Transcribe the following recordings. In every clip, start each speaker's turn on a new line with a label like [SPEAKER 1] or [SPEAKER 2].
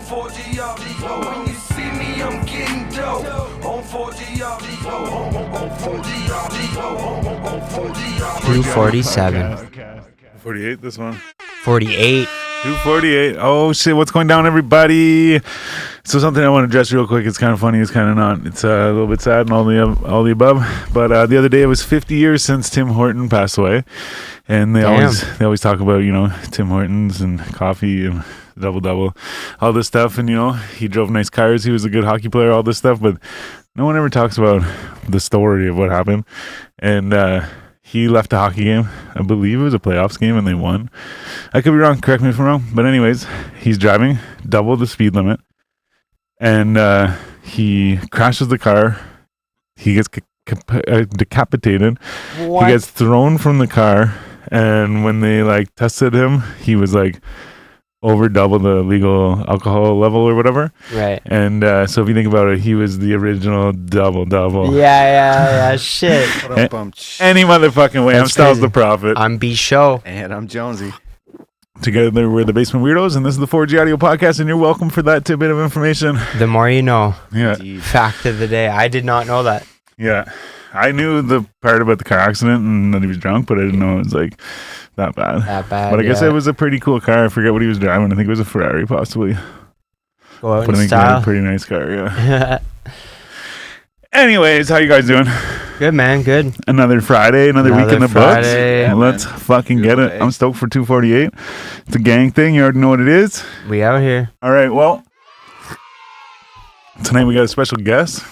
[SPEAKER 1] 4G, when you see me, I'm getting dope. On 4G, on 4G, on 4G.
[SPEAKER 2] 247.
[SPEAKER 3] 48, this one.
[SPEAKER 2] 48.
[SPEAKER 3] 248. Oh, shit. What's going down, everybody? So something I want to address real quick. It's kind of funny. It's kind of not. It's a little bit sad and all the above. But the other day, it was 50 years since Tim Horton passed away. And they always talk about, Tim Hortons and coffee and double, all this stuff. And, he drove nice cars. He was a good hockey player, all this stuff. But no one ever talks about the story of what happened. And, he left a hockey game. I believe it was a playoffs game, and they won. I could be wrong. Correct me if I'm wrong. But anyways, he's driving double the speed limit, and he crashes the car. He gets decapitated.
[SPEAKER 2] What?
[SPEAKER 3] He gets thrown from the car, and when they tested him, he was over double the legal alcohol level or whatever.
[SPEAKER 2] Right.
[SPEAKER 3] And so if you think about it, he was the original double.
[SPEAKER 2] Yeah. Shit.
[SPEAKER 3] Any motherfucking way.
[SPEAKER 2] That's
[SPEAKER 3] I'm Stylez
[SPEAKER 2] crazy.
[SPEAKER 3] the Prophet.
[SPEAKER 2] I'm B Show.
[SPEAKER 4] And I'm Jonesy.
[SPEAKER 3] Together we're the Basement Weirdos, and this is the 4G Audio Podcast, and you're welcome for that tidbit of information.
[SPEAKER 2] The more you know.
[SPEAKER 3] Yeah.
[SPEAKER 4] Indeed.
[SPEAKER 2] Fact of the day. I did not know that.
[SPEAKER 3] Yeah. I knew the part about the car accident and that he was drunk, but I didn't know it was that bad.
[SPEAKER 2] That bad.
[SPEAKER 3] But I guess
[SPEAKER 2] yeah.
[SPEAKER 3] it was a pretty cool car. I forget what he was driving. I think it was a Ferrari, possibly.
[SPEAKER 2] Go out
[SPEAKER 3] But I
[SPEAKER 2] in
[SPEAKER 3] think he had a
[SPEAKER 2] style.
[SPEAKER 3] pretty nice car, yeah. Anyways, how you guys doing?
[SPEAKER 2] Good, man. Good.
[SPEAKER 3] Another Friday, another week in the
[SPEAKER 2] Friday.
[SPEAKER 3] books.
[SPEAKER 4] Yeah,
[SPEAKER 3] Let's
[SPEAKER 4] man.
[SPEAKER 3] fucking get it.
[SPEAKER 4] Beautiful day.
[SPEAKER 3] I'm stoked for 248. It's a gang thing. You already know what it is.
[SPEAKER 2] We out here.
[SPEAKER 3] All right, well, tonight we got a special guest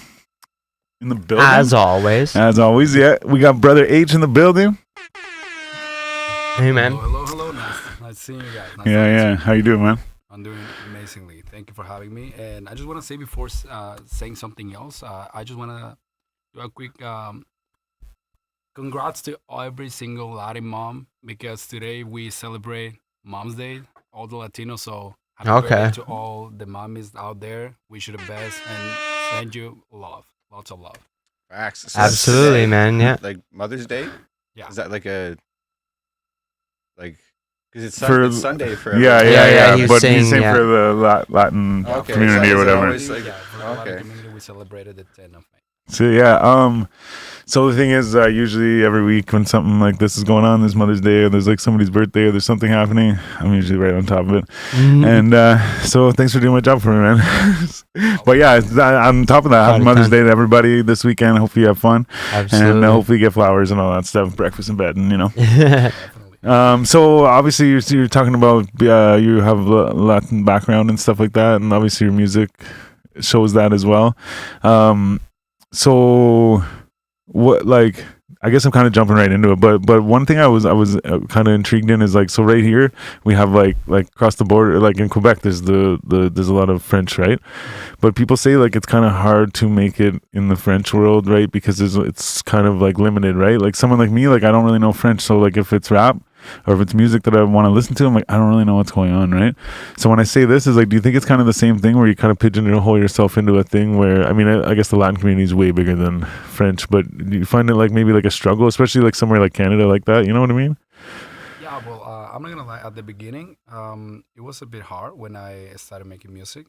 [SPEAKER 3] in the building.
[SPEAKER 2] As always.
[SPEAKER 3] As always, yeah. We got Brother H in the building.
[SPEAKER 2] Hey, man.
[SPEAKER 5] Hello. Nice seeing you guys.
[SPEAKER 3] Yeah. How you doing, man?
[SPEAKER 5] I'm doing amazingly. Thank you for having me. And I just want to say before saying something else, I just want to do a quick congrats to every single Latin mom because today we celebrate Mom's Day, all the Latinos. So happy birthday to all the mommies out there. Wish you the best and send you love. Lots of love.
[SPEAKER 4] Facts.
[SPEAKER 2] Absolutely, man. Yeah.
[SPEAKER 4] Like Mother's Day?
[SPEAKER 5] Yeah.
[SPEAKER 4] Is that because it's
[SPEAKER 3] For-
[SPEAKER 4] Sunday for
[SPEAKER 3] Yeah.
[SPEAKER 2] Yeah, he was
[SPEAKER 3] But
[SPEAKER 2] saying,
[SPEAKER 3] he's saying
[SPEAKER 2] yeah.
[SPEAKER 3] for the Latin
[SPEAKER 4] Okay,
[SPEAKER 3] community
[SPEAKER 4] so
[SPEAKER 3] or
[SPEAKER 4] is it
[SPEAKER 3] whatever.
[SPEAKER 4] always like-
[SPEAKER 5] Yeah, for the Latin
[SPEAKER 4] okay.
[SPEAKER 5] community, we celebrated the 10th of May.
[SPEAKER 3] So yeah, so the thing is, usually every week when something like this is going on, there's Mother's Day or there's somebody's birthday or there's something happening, I'm usually right on top of it.
[SPEAKER 2] Mhm.
[SPEAKER 3] And so thanks for doing my job for me, man. But yeah, on top of that, happy
[SPEAKER 2] Party
[SPEAKER 3] Mother's
[SPEAKER 2] time.
[SPEAKER 3] Day to everybody this weekend. Hopefully you have fun,
[SPEAKER 2] Absolutely.
[SPEAKER 3] and hopefully you get flowers and all that stuff, breakfast in bed, and
[SPEAKER 5] Definitely.
[SPEAKER 3] So obviously you're talking about you have Latin background and stuff like that, and obviously your music shows that as well. So what, I guess I'm kind of jumping right into it, but one thing I was kind of intrigued in is so right here we have like across the border, in Quebec there's there's a lot of French, right? But people say it's kind of hard to make it in the French world, right? Because it's kind of limited, right? Someone like me, I don't really know French, so if it's rap or if it's music that I want to listen to, I'm I don't really know what's going on, right? So when I say this is do you think it's kind of the same thing where you kind of pigeonhole yourself into a thing where, I guess the Latin community is way bigger than French, but do you find it maybe a struggle, especially somewhere like Canada like that, you know what I mean?
[SPEAKER 5] Yeah, well, I'm not gonna lie. At the beginning, it was a bit hard when I started making music,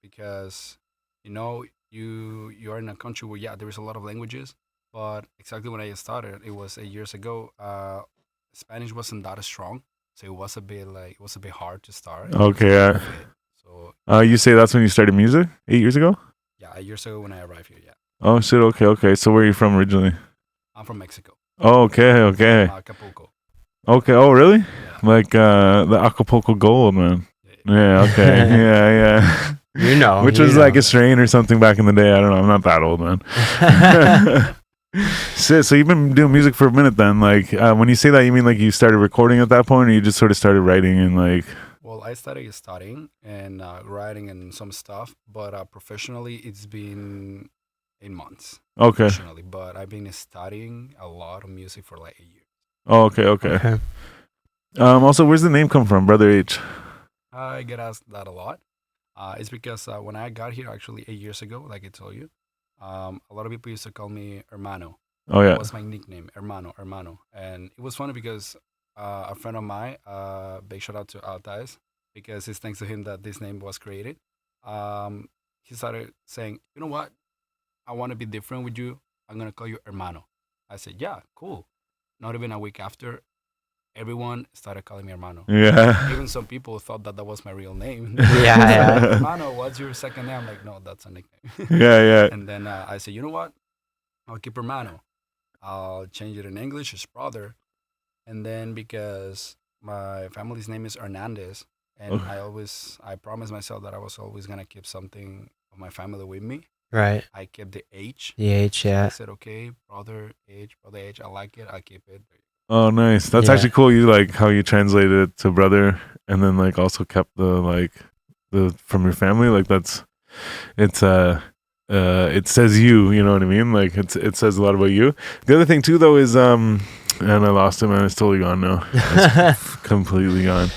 [SPEAKER 5] because you're in a country where there is a lot of languages, but exactly when I started, it was 8 years ago. Spanish wasn't that strong, so it was a bit hard to start.
[SPEAKER 3] Okay,
[SPEAKER 5] So
[SPEAKER 3] you say that's when you started music 8 years ago?
[SPEAKER 5] yeah, 8 years ago when I arrived here. Yeah,
[SPEAKER 3] Oh shit, okay. So where are you from originally?
[SPEAKER 5] I'm from Mexico.
[SPEAKER 3] Oh, okay.
[SPEAKER 5] From Acapulco.
[SPEAKER 3] Okay, oh really?
[SPEAKER 5] Yeah.
[SPEAKER 3] The Acapulco Gold, man. Yeah, okay. yeah. Which was a strain or something back in the day. I don't know. I'm not that old, man. So you've been doing music for a minute then. When you say that, you mean you started recording at that point, or you just sort of started writing and
[SPEAKER 5] Well, I started studying and writing and some stuff, but professionally, it's been 8 months.
[SPEAKER 3] Okay.
[SPEAKER 5] Professionally, but I've been studying a lot of music for 8 years.
[SPEAKER 3] Oh, okay. Also, where's the name come from, Brother H?
[SPEAKER 5] I get asked that a lot. It's because when I got here, actually 8 years ago, like I told you, a lot of people used to call me Hermano.
[SPEAKER 3] Oh yeah.
[SPEAKER 5] That was my nickname, Hermano. And it was funny because a friend of mine, big shout out to tylez, because it's thanks to him that this name was created. He started saying, you know what? I want to be different with you. I'm going to call you hermano. I said, yeah, cool. Not even a week after, everyone started calling me hermano.
[SPEAKER 3] Yeah.
[SPEAKER 5] Even some people thought that was my real name.
[SPEAKER 2] Yeah.
[SPEAKER 5] Hermano, what's your second name? I'm like, no, that's a nickname.
[SPEAKER 3] Yeah.
[SPEAKER 5] And then I said, you know what? I'll keep hermano. I'll change it in English as brother. And then because my family's name is Hernandez, and I promised myself that I was always gonna keep something of my family with me.
[SPEAKER 2] Right.
[SPEAKER 5] I kept the H.
[SPEAKER 2] The H,
[SPEAKER 5] I
[SPEAKER 2] yeah.
[SPEAKER 5] said, okay, brother H. I like it. I keep it.
[SPEAKER 3] Oh, nice. That's
[SPEAKER 2] Yeah.
[SPEAKER 3] actually cool. You like how you translated it to brother, and then like also kept the from your family. Like it says you know what I mean? Like it says a lot about you. The other thing too though is and I lost him and it's totally gone now. It's completely gone.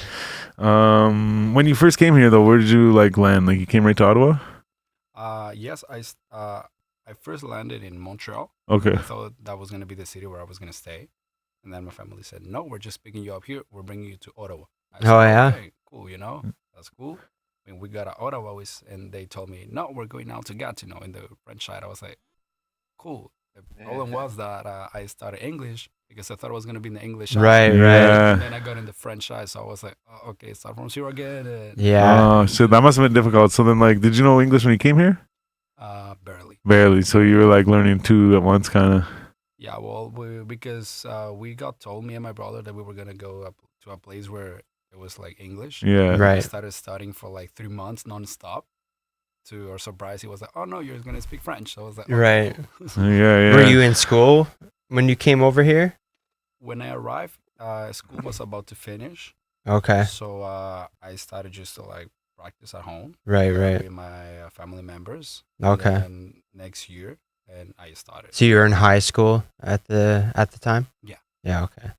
[SPEAKER 3] When you first came here though, where did you like land? Like you came right to Ottawa?
[SPEAKER 5] Yes, I first landed in Montreal.
[SPEAKER 3] Okay.
[SPEAKER 5] I thought that was gonna be the city where I was gonna stay, and then my family said, "No, we're just picking you up here. We're bringing you to Ottawa." I said,
[SPEAKER 2] Oh, yeah?
[SPEAKER 5] Okay, cool. That's cool. When we got to Ottawa, and they told me, "No, we're going now to Gatineau in the French side." I was like, "Cool." The problem was that I started English because I thought it was gonna be in the English side.
[SPEAKER 2] Right.
[SPEAKER 3] Yeah.
[SPEAKER 5] And then I got in the French side, so I was like, oh, "Okay, start from zero again." And,
[SPEAKER 2] Yeah.
[SPEAKER 3] Oh, so that must have been difficult. So then like did you know English when you came here?
[SPEAKER 5] barely.
[SPEAKER 3] Barely. So you were like learning two at once kind of.
[SPEAKER 5] Yeah, well, because we got told, me and my brother, that we were gonna go up to a place where it was like English.
[SPEAKER 3] Yeah.
[SPEAKER 5] We
[SPEAKER 2] Right.
[SPEAKER 5] started studying for like 3 months nonstop. To our surprise, he was like, "Oh no, you're gonna speak French." So I was like, "Okay,
[SPEAKER 2] Right.
[SPEAKER 5] cool."
[SPEAKER 3] Yeah.
[SPEAKER 2] Were you in school when you came over here?
[SPEAKER 5] When I arrived, school was about to finish,
[SPEAKER 2] Okay.
[SPEAKER 5] so I started just to like practice at home
[SPEAKER 2] Right.
[SPEAKER 5] with my family members.
[SPEAKER 2] Okay.
[SPEAKER 5] And next year, and I started.
[SPEAKER 2] So you were in high school at the time?
[SPEAKER 5] Yeah.
[SPEAKER 2] Yeah, okay.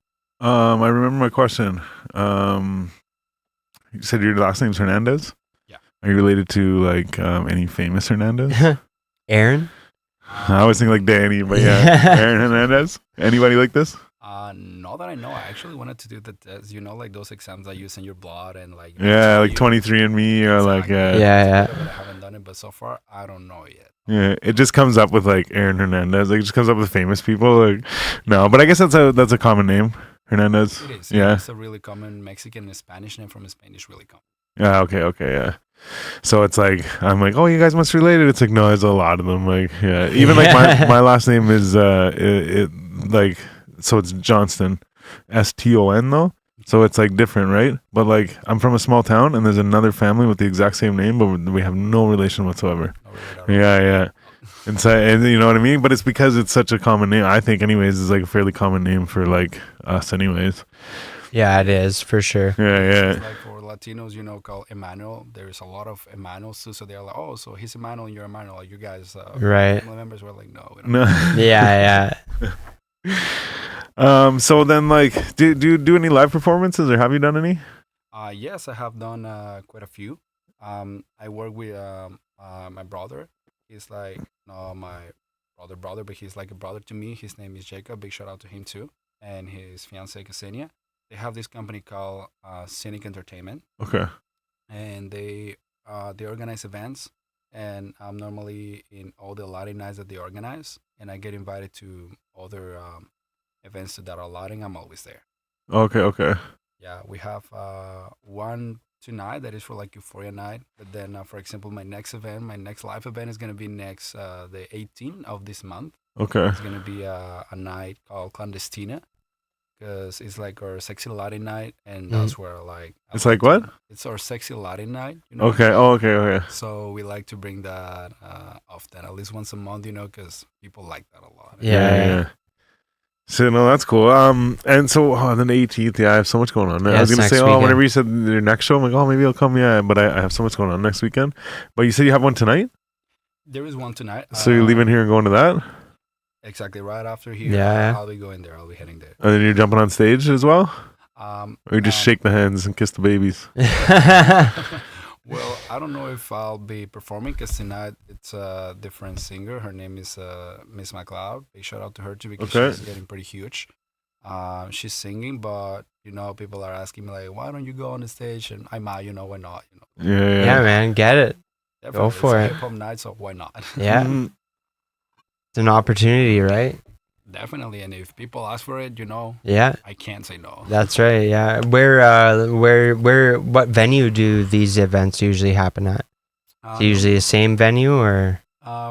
[SPEAKER 3] I remember my question. You said your last name's Hernandez?
[SPEAKER 5] Yeah.
[SPEAKER 3] Are you related to like any famous Hernandez?
[SPEAKER 2] Aaron?
[SPEAKER 3] I always think like Danny, but yeah, Aaron Hernandez. Anybody like this?
[SPEAKER 5] Not that I know. I actually wanted to do the test, like those exams that you send your blood and like.
[SPEAKER 3] Yeah, like
[SPEAKER 5] you-
[SPEAKER 3] 23andMe or like
[SPEAKER 5] Exactly.
[SPEAKER 2] Yeah.
[SPEAKER 5] But I haven't done it, but so far I don't know yet.
[SPEAKER 3] yeah. It just comes up with like Aaron Hernandez. Like it just comes up with famous people. Like no, but I guess that's a common name, Hernandez.
[SPEAKER 5] It is.
[SPEAKER 3] Yeah.
[SPEAKER 5] It's a really common Mexican and Spanish name from Spanish. Really common.
[SPEAKER 3] Yeah. Okay. Yeah. So it's like I'm like, oh, you guys must relate it. It's like no, there's a lot of them. Like yeah, even like my last name is like so it's Johnston, Ston though. So it's like different, right? But like I'm from a small town and there's another family with the exact same name, but we have no relation whatsoever.
[SPEAKER 5] Not really at all.
[SPEAKER 3] Yeah. And so and you know what I mean. But it's because it's such a common name. I think, anyways, it's like a fairly common name for like us, anyways.
[SPEAKER 2] Yeah, it is for sure.
[SPEAKER 3] Yeah.
[SPEAKER 5] It's like for Latinos, called Emmanuel. There's a lot of Emmanuels too, so they're like, "Oh, so he's Emmanuel and you're Emmanuel." Like you guys,
[SPEAKER 2] Right.
[SPEAKER 5] family members were like, "No, we don't."
[SPEAKER 3] No.
[SPEAKER 2] Yeah.
[SPEAKER 3] So then, like, do you do any live performances, or have you done any?
[SPEAKER 5] Yes, I have done quite a few. I work with my brother. He's like my brother, but he's like a brother to me. His name is Jacob. Big shout out to him too, and his fiancee Ksenia. They have this company called Scenic Entertainment,
[SPEAKER 3] Okay.
[SPEAKER 5] and they organize events. And I'm normally in all the Latin nights that they organize, and I get invited to other events that are Latin. I'm always there.
[SPEAKER 3] Okay.
[SPEAKER 5] Yeah, we have one tonight that is for like Euphoria night. But then, for example, my next live event is gonna be next the 18th of this month.
[SPEAKER 3] Okay.
[SPEAKER 5] It's gonna be a night called Clandestina, because it's like our sexy Latin night, and that's where like
[SPEAKER 3] It's like what?
[SPEAKER 5] It's our sexy Latin night.
[SPEAKER 3] Okay. Oh, okay.
[SPEAKER 5] So we like to bring that often, at least once a month, because people like that a lot.
[SPEAKER 2] Yeah.
[SPEAKER 3] So no, that's cool. And so then the 18th, yeah, I have so much going on.
[SPEAKER 2] Yeah,
[SPEAKER 3] I was
[SPEAKER 2] it's
[SPEAKER 3] gonna say,
[SPEAKER 2] next
[SPEAKER 3] whenever
[SPEAKER 2] weekend.
[SPEAKER 3] you said your next show, I'm like, oh, maybe I'll come. Yeah, but I have so much going on next weekend. But you said you have one tonight,
[SPEAKER 5] There is one tonight.
[SPEAKER 3] so you're leaving here and going to that,
[SPEAKER 5] Exactly right after here.
[SPEAKER 2] Yeah.
[SPEAKER 5] I'll be going there. I'll be heading there.
[SPEAKER 3] and then you're jumping on stage as well,
[SPEAKER 5] Or
[SPEAKER 3] or you just shake the hands and kiss the babies.
[SPEAKER 5] Well, I don't know if I'll be performing, because tonight it's a different singer. Her name is Miss McLeod. Big shout out to her too, because
[SPEAKER 3] Okay.
[SPEAKER 5] she's getting pretty huge. She's singing, but people are asking me like, why don't you go on the stage? And I might, why not?
[SPEAKER 2] Yeah, man, get it.
[SPEAKER 5] Definitely,
[SPEAKER 2] for
[SPEAKER 5] it's
[SPEAKER 2] it.
[SPEAKER 5] a hip hop night, so why not?
[SPEAKER 2] Yeah,
[SPEAKER 3] Mhm.
[SPEAKER 2] it's an opportunity, right?
[SPEAKER 5] Definitely, and if people ask for it,
[SPEAKER 2] Yeah,
[SPEAKER 5] I can't say no.
[SPEAKER 2] that's right. Yeah, what venue do these events usually happen at? Is it usually the same venue or?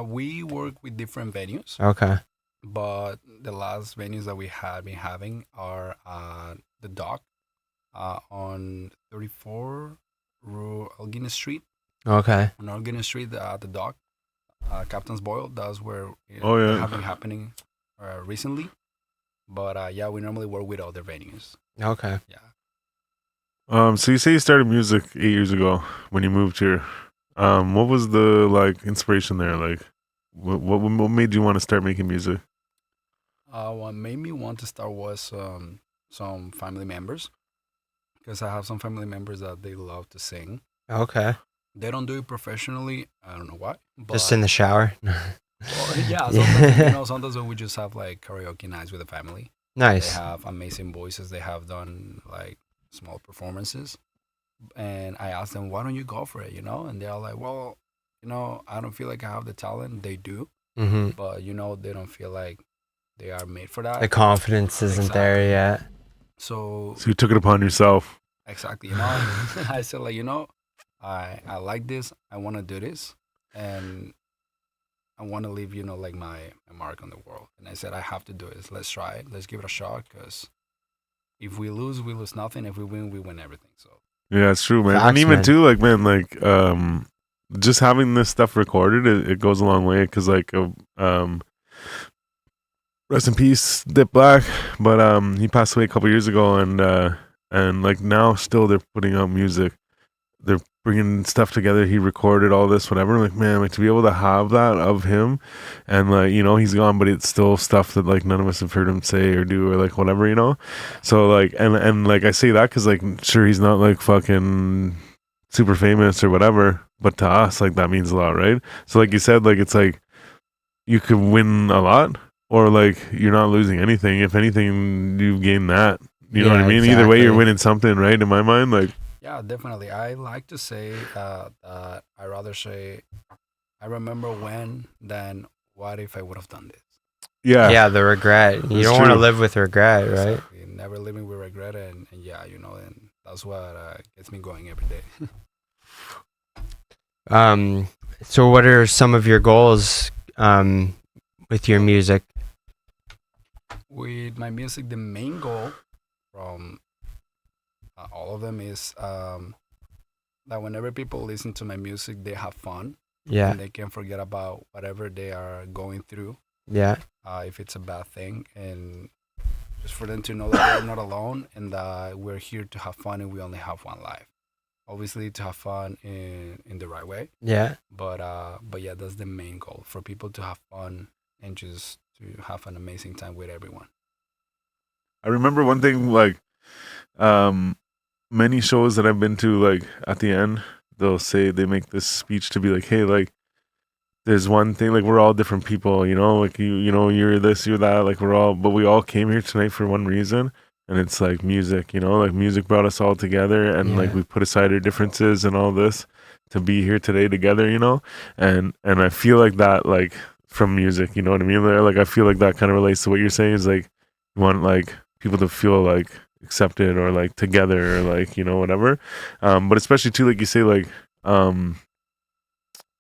[SPEAKER 5] We work with different venues,
[SPEAKER 2] Okay.
[SPEAKER 5] but the last venues that we had been having are the Dock on 34 Rue Elgin Street.
[SPEAKER 2] Okay.
[SPEAKER 5] On Elgin Street, the Dock, Captain's Boil. That's where
[SPEAKER 3] Oh, yeah.
[SPEAKER 5] they have been happening recently. But yeah, we normally work with other venues.
[SPEAKER 2] Okay.
[SPEAKER 5] Yeah.
[SPEAKER 3] So you say you started music 8 years ago when you moved here. What was the inspiration there? Like, what made you want to start making music?
[SPEAKER 5] What made me want to start was some family members, because I have some family members that they love to sing.
[SPEAKER 2] Okay.
[SPEAKER 5] They don't do it professionally. I don't know why. But,
[SPEAKER 2] Just in the shower.
[SPEAKER 5] well, yeah, sometimes, sometimes we just have like karaoke nights with the family.
[SPEAKER 2] Nice.
[SPEAKER 5] They have amazing voices. They have done like small performances. And I asked them, why don't you go for it? And they're like, well, I don't feel like I have the talent. They do.
[SPEAKER 2] Mm-hmm.
[SPEAKER 5] But, they don't feel like they are made for that.
[SPEAKER 2] The confidence isn't there
[SPEAKER 5] Exactly.
[SPEAKER 2] yet.
[SPEAKER 5] So
[SPEAKER 3] So you took it upon yourself.
[SPEAKER 5] exactly, I said like, I like this. I want to do this, and I want to leave, like my mark on the world. And I said I have to do it. Let's try it. Let's give it a shot. Because if we lose nothing. If we win everything. So
[SPEAKER 3] Yeah, it's true, man.
[SPEAKER 2] Facts,
[SPEAKER 3] And even
[SPEAKER 2] man.
[SPEAKER 3] too, just having this stuff recorded, it goes a long way. Because rest in peace, Dip Black. But he passed away a couple years ago, and like now still they're putting out music. They're bringing stuff together. He recorded all this, whatever. Like, man, like to be able to have that of him, and he's gone, but it's still stuff that like none of us have heard him say or do or like whatever. So like, and like I say that because like sure he's not like fucking super famous or whatever, but to us like that means a lot, right? So like you said, like it's like you could win a lot or like you're not losing anything. If anything, you gain that. You know what I mean? Either way, you're
[SPEAKER 2] exactly.
[SPEAKER 3] winning something, right? In my mind, like.
[SPEAKER 5] yeah, definitely. I like to say that I rather say I remember when than what if I would have done this.
[SPEAKER 2] Yeah, the regret. You
[SPEAKER 3] That's
[SPEAKER 2] don't want to
[SPEAKER 3] true.
[SPEAKER 2] live with regret, right?
[SPEAKER 5] Exactly. Never living with regret, and yeah, and that's what gets me going every day.
[SPEAKER 2] So what are some of your goals with your music?
[SPEAKER 5] With my music, the main goal from all of them is that whenever people listen to my music, they have fun.
[SPEAKER 2] Yeah.
[SPEAKER 5] And they can forget about whatever they are going through,
[SPEAKER 2] Yeah.
[SPEAKER 5] if it's a bad thing, and just for them to know that they're not alone and that we're here to have fun and we only have one life. Obviously, to have fun in the right way,
[SPEAKER 2] Yeah.
[SPEAKER 5] but yeah, that's the main goal, for people to have fun and just to have an amazing time with everyone.
[SPEAKER 3] I remember one thing, like, many shows that I've been to, like, at the end, they make this speech to be like, hey, like, there's one thing, like, we're all different people, like, you're this, you're that, like, but we all came here tonight for one reason, and it's, like, music, like, music brought us all together, and, like,
[SPEAKER 2] Yeah.
[SPEAKER 3] we put aside our differences and all this to be here today together, and I feel like that, like, from music, you know what I mean? Like, I feel like that kind of relates to what you're saying, is, like, you want, like, people to feel, like, accepted or, like, together or, like, whatever. But especially, too, like you say, like,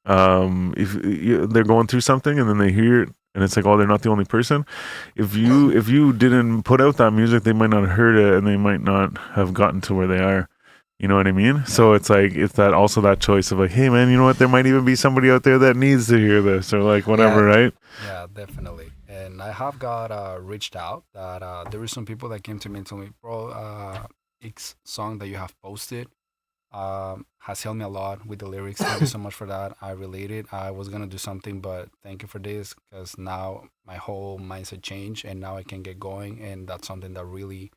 [SPEAKER 3] if they're going through something and then they hear it and it's like, oh, they're not the only person. If you didn't put out that music, they might not have heard it and they might not have gotten to where they are. You know what I mean? So it's like, it's that also that choice of like, hey man, you know what? There might even be somebody out there that needs to hear this or like whatever, right?
[SPEAKER 5] Yeah, definitely. And I have got reached out that there is some people that came to me and told me, bro, X song that you have posted has helped me a lot with the lyrics. Thank you so much for that. I related. I was gonna do something, but thank you for this, because now my whole mindset changed and now I can get going, and that's something that really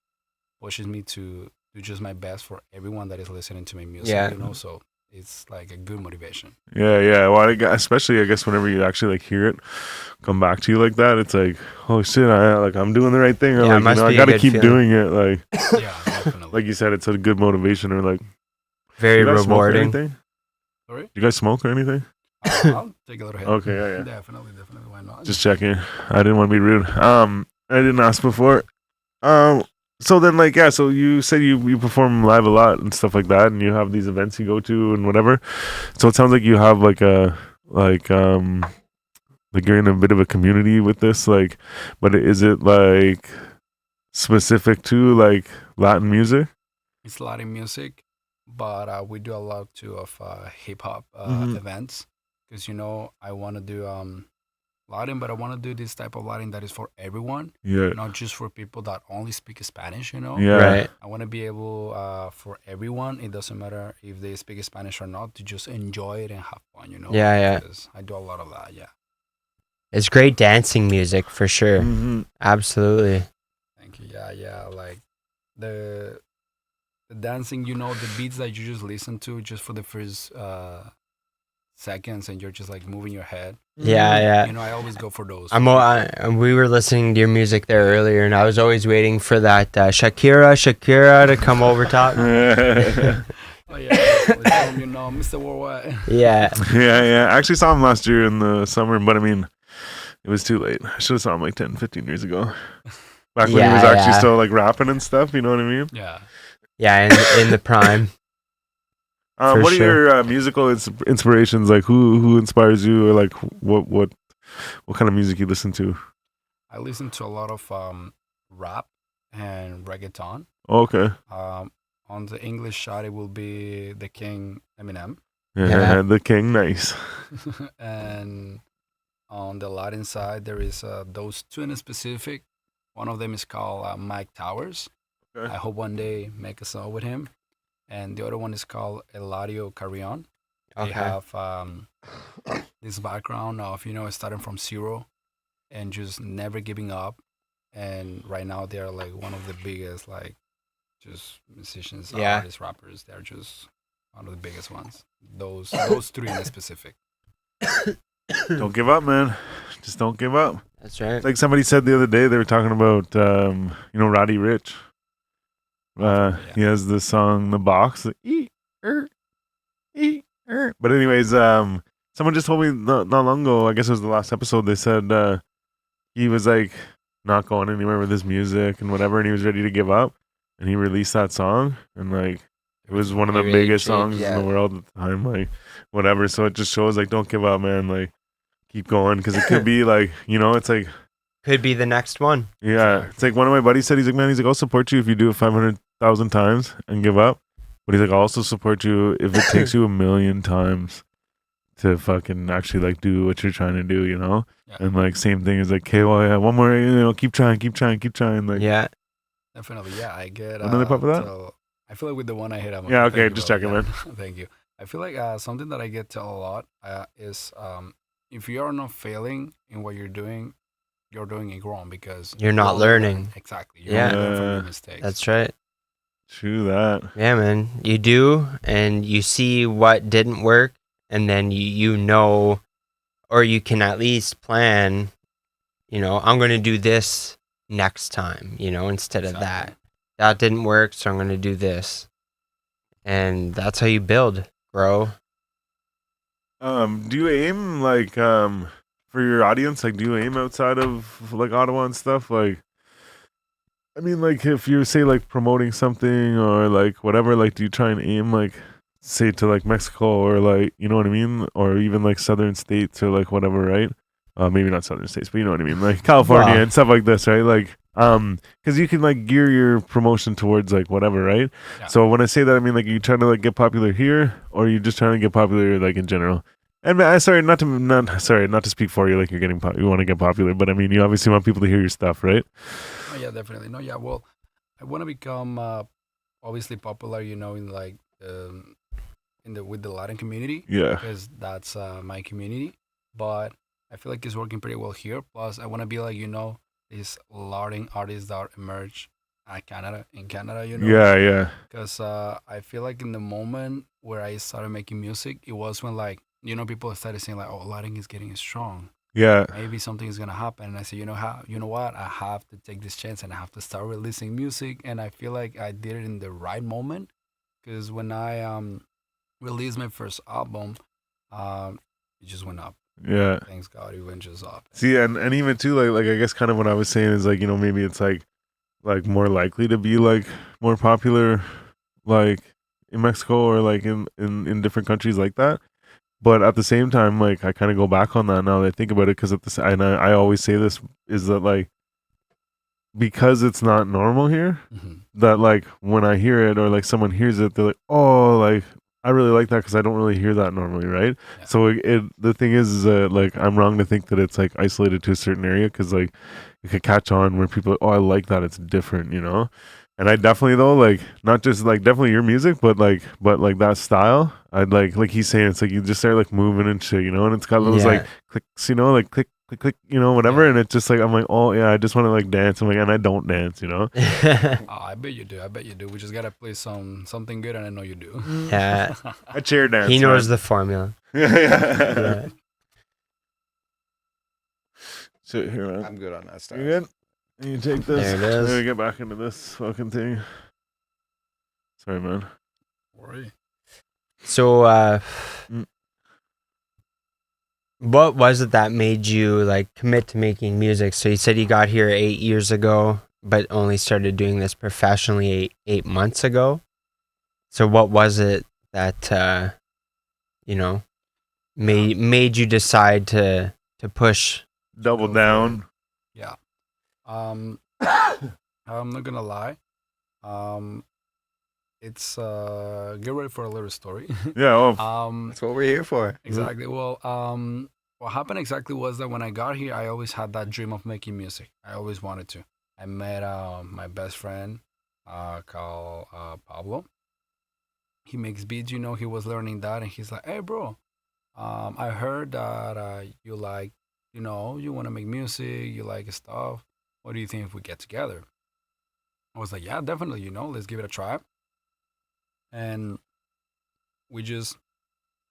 [SPEAKER 5] pushes me to do just my best for everyone that is listening to my music.
[SPEAKER 2] Yeah.
[SPEAKER 5] So it's like a good motivation.
[SPEAKER 3] Yeah. Well, especially I guess whenever you actually like hear it come back to you like that, it's like, oh shit, I'm doing the right thing, or
[SPEAKER 2] Yeah, it
[SPEAKER 3] like
[SPEAKER 2] must
[SPEAKER 3] I
[SPEAKER 2] be a
[SPEAKER 3] got to
[SPEAKER 2] good
[SPEAKER 3] keep
[SPEAKER 2] feeling.
[SPEAKER 3] doing it. Like
[SPEAKER 5] Yeah, definitely.
[SPEAKER 3] like you said, it's a good motivation, or like,
[SPEAKER 2] Very
[SPEAKER 3] you guys smoke or
[SPEAKER 2] rewarding.
[SPEAKER 3] anything?
[SPEAKER 5] Sorry?
[SPEAKER 3] You guys smoke or anything?
[SPEAKER 5] I'll take a little hit.
[SPEAKER 3] Okay, yeah.
[SPEAKER 5] Definitely. Why not?
[SPEAKER 3] Just checking. I didn't want to be rude. I didn't ask before. So then, like, yeah. So you said you perform live a lot and stuff like that, and you have these events you go to and whatever. So it sounds like you have like like you're in a bit of a community with this, like, but is it like specific to like Latin music?
[SPEAKER 5] It's Latin music, but we do a lot too of hip hop
[SPEAKER 3] Mhm.
[SPEAKER 5] events because I want to do Latin, but I want to do this type of Latin that is for everyone,
[SPEAKER 3] Yeah,
[SPEAKER 5] not just for people that only speak Spanish.
[SPEAKER 3] yeah,
[SPEAKER 2] Right.
[SPEAKER 5] I want to be able for everyone. It doesn't matter if they speak Spanish or not to just enjoy it and have fun.
[SPEAKER 2] Yeah.
[SPEAKER 5] Because I do a lot of that. Yeah.
[SPEAKER 2] It's great dancing music for sure.
[SPEAKER 3] hmm
[SPEAKER 2] Absolutely.
[SPEAKER 5] Thank you. Yeah. Like the dancing, the beats that you just listen to just for the first seconds, and you're just like moving your head.
[SPEAKER 2] Yeah.
[SPEAKER 5] I always go for those.
[SPEAKER 2] We were listening to your music there earlier, and I was always waiting for that Shakira to come over top.
[SPEAKER 5] Oh yeah, Mr. Worldwide.
[SPEAKER 2] Yeah.
[SPEAKER 3] yeah. I actually saw him last year in the summer, but I mean, it was too late. I should have saw him like 10, 15 years ago. Back when he
[SPEAKER 2] Yeah,
[SPEAKER 3] was actually
[SPEAKER 2] yeah.
[SPEAKER 3] still like rapping and stuff, you know what I mean?
[SPEAKER 5] Yeah.
[SPEAKER 2] Yeah, in the prime. For
[SPEAKER 3] What are
[SPEAKER 2] sure.
[SPEAKER 3] your musical inspirations? Like who inspires you, or like what kind of music you listen to?
[SPEAKER 5] I listen to a lot of rap and reggaeton.
[SPEAKER 3] Oh, okay.
[SPEAKER 5] On the English side, it will be the King Eminem,
[SPEAKER 2] Yeah.
[SPEAKER 3] The King, nice.
[SPEAKER 5] and on the Latin side, there is those two in specific. One of them is called Mike Towers.
[SPEAKER 3] Okay.
[SPEAKER 5] I hope one day make a song with him. And the other one is called Eladio Carrion. They
[SPEAKER 2] Okay.
[SPEAKER 5] have this background of starting from zero and just never giving up. And right now they're like one of the biggest just musicians,
[SPEAKER 2] Yeah.
[SPEAKER 5] artists, rappers. They're just one of the biggest ones. Those three in specific.
[SPEAKER 3] Don't give up, man. Just don't give up.
[SPEAKER 2] That's right.
[SPEAKER 3] Like somebody said the other day, they were talking about Roddy Ricch.
[SPEAKER 5] Yeah.
[SPEAKER 3] He has the song "The Box." Like, But anyways, someone just told me not long ago. I guess it was the last episode. They said he was like not going anywhere with his music and whatever, and he was ready to give up. And he released that song, and like it was one of the
[SPEAKER 2] It really
[SPEAKER 3] biggest
[SPEAKER 2] changed,
[SPEAKER 3] songs
[SPEAKER 2] yeah.
[SPEAKER 3] in the world at the time. Like whatever. So it just shows like don't give up, man. Like keep going, because it could be like it's like.
[SPEAKER 2] Could be the next one.
[SPEAKER 3] Yeah, it's like one of my buddies said, he's like, man, he's like, I'll support you if you do it 500,000 times and give up. But he's like, I'll also support you if it takes you 1,000,000 times to fucking actually like do what you're trying to do,
[SPEAKER 5] Yeah.
[SPEAKER 3] And like same thing is like, okay, well, yeah, one more, keep trying. Like,
[SPEAKER 2] Yeah.
[SPEAKER 5] Definitely, yeah. I get
[SPEAKER 3] Another pop of that?
[SPEAKER 5] so I feel like with the one I hit, I'm
[SPEAKER 3] Yeah,
[SPEAKER 5] thank
[SPEAKER 3] okay,
[SPEAKER 5] you,
[SPEAKER 3] just
[SPEAKER 5] brother.
[SPEAKER 3] checking,
[SPEAKER 5] Yeah, thank you. I feel like something that I get to a lot is if you are not failing in what you're doing it wrong because
[SPEAKER 2] You're
[SPEAKER 5] you
[SPEAKER 2] not
[SPEAKER 5] only
[SPEAKER 2] learning.
[SPEAKER 5] learn- Exactly. You're
[SPEAKER 2] Yeah.
[SPEAKER 5] only learning from your mistakes.
[SPEAKER 2] That's right.
[SPEAKER 3] true that.
[SPEAKER 2] Yeah, man. You do, and you see what didn't work, and then you know, or you can at least plan, I'm going to do this next time, instead of that.
[SPEAKER 5] Exactly.
[SPEAKER 2] That didn't work, so I'm going to do this. And that's how you build, grow.
[SPEAKER 3] Do you aim like for your audience? Like, do you aim outside of like Ottawa and stuff? Like, I mean, like if you say like promoting something or like whatever, like do you try and aim like say to like Mexico or like you know what I mean, or even like southern states or like whatever, right? Maybe not southern states, but you know what I mean, like California
[SPEAKER 2] Wow.
[SPEAKER 3] and stuff like this, right? Like, because you can like gear your promotion towards like whatever, right?
[SPEAKER 5] Yeah.
[SPEAKER 3] So when I say that, I mean like you trying to like get popular here, or you just trying to get popular like in general. And sorry, not to speak for you, like you're getting you want to get popular, but I mean you obviously want people to hear your stuff, right?
[SPEAKER 5] Oh, yeah, definitely. No, yeah. Well, I want to become obviously popular, in like with the Latin community
[SPEAKER 3] Yeah.
[SPEAKER 5] because that's my community. But I feel like it's working pretty well here. Plus, I want to be like these Latin artists that emerge in Canada.
[SPEAKER 3] Yeah.
[SPEAKER 5] Because I feel like in the moment where I started making music, it was when like people started saying like, "Oh, lighting is getting strong.
[SPEAKER 3] Yeah.
[SPEAKER 5] Maybe something is gonna happen." And I said, you know what? I have to take this chance and I have to start releasing music. And I feel like I did it in the right moment because when I released my first album, it just went up.
[SPEAKER 3] Yeah.
[SPEAKER 5] Thanks God, it went just up.
[SPEAKER 3] See, and even too, like I guess kind of what I was saying is like, maybe it's like more likely to be like more popular like in Mexico or like in different countries like that. But at the same time, like I kind of go back on that now that I think about it, because and I always say this is that like because it's not normal here, that like when I hear it or like someone hears it, they're like, oh, like I really like that because I don't really hear that normally, right?
[SPEAKER 5] Yeah.
[SPEAKER 3] So the thing is that like I'm wrong to think that it's like isolated to a certain area, because like it could catch on where people are, oh, I like that, it's different, And I definitely though, like not just like definitely your music, but like that style, I'd like he's saying, it's like you just start like moving and shit, and it's got those like clicks, like click click click, whatever, and it's just like I'm like, oh yeah, I just want to like dance. I'm like, and I don't dance,
[SPEAKER 5] Oh, I bet you do. I bet you do. We just gotta play something good, and I know you do.
[SPEAKER 2] Yeah.
[SPEAKER 3] I chair dance.
[SPEAKER 2] He knows
[SPEAKER 3] man.
[SPEAKER 2] the formula.
[SPEAKER 3] Yeah. So here, man.
[SPEAKER 4] I'm good on that stuff.
[SPEAKER 3] You good? You take this.
[SPEAKER 2] There it is.
[SPEAKER 3] Let me get back into this fucking thing. Sorry, man.
[SPEAKER 5] Worry.
[SPEAKER 2] So, what was it that made you like commit to making music? So you said you got here 8 years ago, but only started doing this professionally eight months ago. So what was it that made you decide to push?
[SPEAKER 3] Double down.
[SPEAKER 5] Yeah. I'm not gonna lie. It's get ready for a little story.
[SPEAKER 3] Yeah. Oh,
[SPEAKER 4] That's what we're here for.
[SPEAKER 5] Exactly. Well, what happened exactly was that when I got here, I always had that dream of making music. I always wanted to. I met my best friend called Pablo. He makes beats, he was learning that, and he's like, "Hey, bro, I heard that you like, you want to make music, you like stuff. What do you think if we get together?" I was like, "Yeah, definitely, let's give it a try." And we just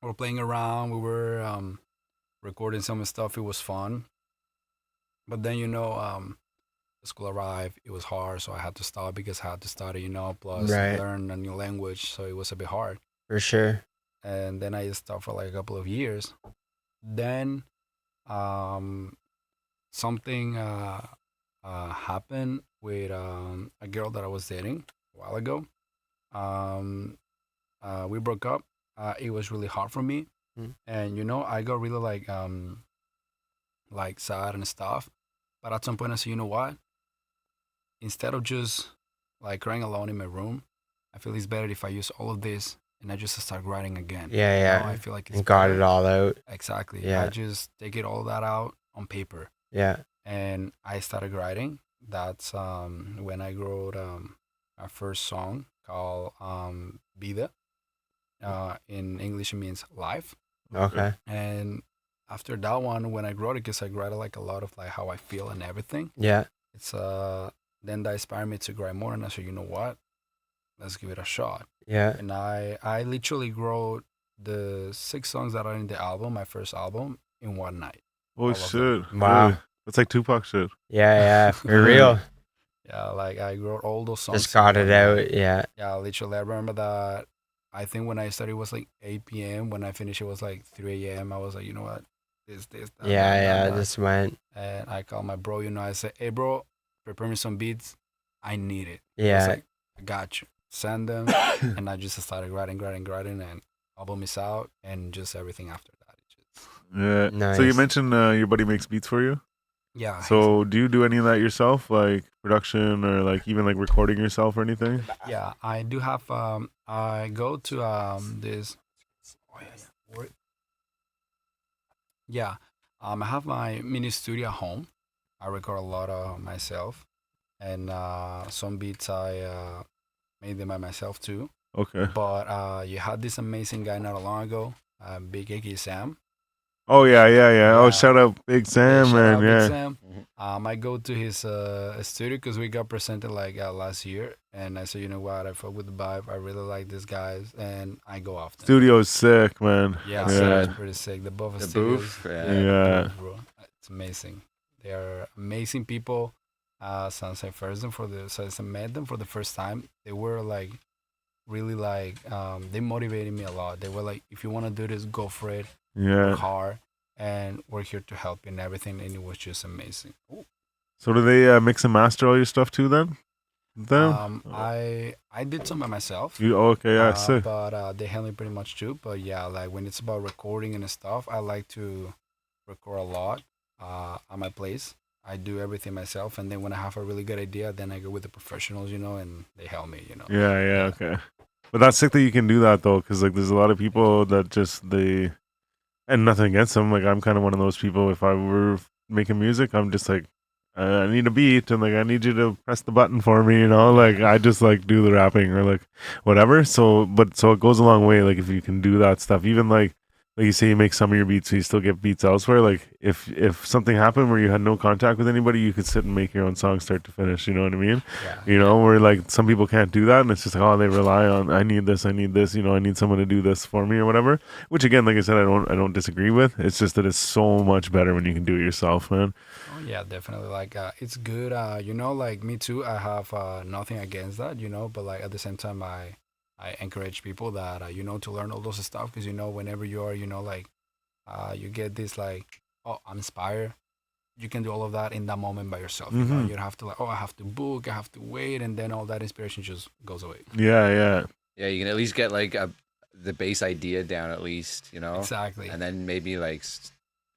[SPEAKER 5] were playing around. We were recording some stuff. It was fun. But then, the school arrived. It was hard, so I had to stop because I had to study, plus
[SPEAKER 2] Right.
[SPEAKER 5] learn a new language. So it was a bit hard.
[SPEAKER 2] For sure.
[SPEAKER 5] And then I stopped for like a couple of years. Then something happened with a girl that I was dating a while ago. We broke up. It was really hard for me, and I got really like sad and stuff. But at some point, I said, you know what? Instead of just like crying alone in my room, I feel it's better if I use all of this and I just start writing again.
[SPEAKER 2] Yeah.
[SPEAKER 5] I feel like it's
[SPEAKER 2] And got
[SPEAKER 5] better.
[SPEAKER 2] it all out.
[SPEAKER 5] Exactly.
[SPEAKER 2] Yeah.
[SPEAKER 5] I just take it all that out on paper,
[SPEAKER 2] Yeah.
[SPEAKER 5] and I started writing. That's when I wrote my first song called Vida. In English, it means life.
[SPEAKER 2] Okay.
[SPEAKER 5] And after that one, when I wrote it, because I write like a lot of like how I feel and everything,
[SPEAKER 2] Yeah.
[SPEAKER 5] it's then that inspired me to write more. And I said, you know what? Let's give it a shot.
[SPEAKER 2] Yeah.
[SPEAKER 5] And I literally wrote the 6 songs that are in the album, my first album, in one night.
[SPEAKER 3] oh
[SPEAKER 5] of them.
[SPEAKER 3] shit.
[SPEAKER 2] Wow.
[SPEAKER 3] Really? That's like Tupac shit.
[SPEAKER 2] Yeah. For real.
[SPEAKER 5] Yeah, like I wrote all those songs.
[SPEAKER 2] Just got
[SPEAKER 5] in
[SPEAKER 2] it
[SPEAKER 5] one
[SPEAKER 2] out.
[SPEAKER 5] night.
[SPEAKER 2] Yeah.
[SPEAKER 5] Yeah, literally. I remember that. I think when I started, it was like 8 p.m. When I finished, it was like 3 a.m. I was like, you know what? This, that,
[SPEAKER 2] Yeah.
[SPEAKER 5] that.
[SPEAKER 2] Just went.
[SPEAKER 5] And I called my bro, I said, hey, bro, prepare me some beats. I need it. He was
[SPEAKER 2] Yeah.
[SPEAKER 5] like, I got you. Send them. And I just started writing, and album is out, and just everything after that. It just,
[SPEAKER 3] Yeah. So you
[SPEAKER 2] Nice.
[SPEAKER 3] mentioned your buddy makes beats for you.
[SPEAKER 5] yeah.
[SPEAKER 3] So do you do any of that yourself, like production or like even like recording yourself or anything?
[SPEAKER 5] Yeah, I do have. I go to this. Oh, yeah. Yeah. I have my mini studio at home. I record a lot of myself, and some beats I made them by myself too.
[SPEAKER 3] Okay.
[SPEAKER 5] But you had this amazing guy not long ago, Big AK Sam.
[SPEAKER 3] Oh yeah. Oh,
[SPEAKER 5] Yeah.
[SPEAKER 3] shout out Big Sam,
[SPEAKER 5] Shout
[SPEAKER 3] man.
[SPEAKER 5] out Big
[SPEAKER 3] Yeah.
[SPEAKER 5] Sam. I go to his studio because we got presented like last year, and I said, you know what, I fuck with the vibe. I really like these guys, and I go often.
[SPEAKER 3] Studio is sick, man.
[SPEAKER 5] Yeah,
[SPEAKER 4] That's
[SPEAKER 5] so
[SPEAKER 3] Yeah.
[SPEAKER 5] it's pretty sick. The both
[SPEAKER 4] The
[SPEAKER 5] studios,
[SPEAKER 4] booth, yeah.
[SPEAKER 5] the
[SPEAKER 3] Yeah.
[SPEAKER 5] booth, bro. It's amazing. They are amazing people. Since I since I met them for the first time, they were like really like they motivated me a lot. They were like, if you want to do this, go for it,
[SPEAKER 3] Yeah.
[SPEAKER 5] work hard, and we're here to help you and everything. And it was just amazing.
[SPEAKER 3] So do they mix and master all your stuff too then?
[SPEAKER 5] I did some by myself.
[SPEAKER 3] Okay, yeah, sick.
[SPEAKER 5] But they handle it pretty much too. But yeah, like when it's about recording and stuff, I like to record a lot at my place. I do everything myself, and then when I have a really good idea, then I go with the professionals, and they help me,
[SPEAKER 3] Yeah, okay. But that's sick that you can do that though, because like there's a lot of people that just and nothing against them. Like I'm kind of one of those people. If I were making music, I'm just like, I need a beat, and like I need you to press the button for me, Like I just like do the rapping or like whatever. So it goes a long way. Like if you can do that stuff, even like you say you make some of your beats, so you still get beats elsewhere. Like if something happened where you had no contact with anybody, you could sit and make your own song start to finish. You know what I mean?
[SPEAKER 5] Yeah.
[SPEAKER 3] Where like some people can't do that, and it's just like, oh, they rely on I need this, I need someone to do this for me or whatever. Which again, like I said, I don't disagree with. It's just that it's so much better when you can do it yourself, man.
[SPEAKER 5] Oh yeah, definitely. Like it's good. Like me too. I have nothing against that, But like at the same time, I encourage people that to learn all those stuff because whenever you are like you get this like, oh, I'm inspired. You can do all of that in that moment by yourself. You don't have to like, oh, I have to book, I have to wait, and then all that inspiration just goes away.
[SPEAKER 3] Yeah.
[SPEAKER 4] Yeah, you can at least get like the base idea down at least,
[SPEAKER 5] Exactly.
[SPEAKER 4] and then maybe like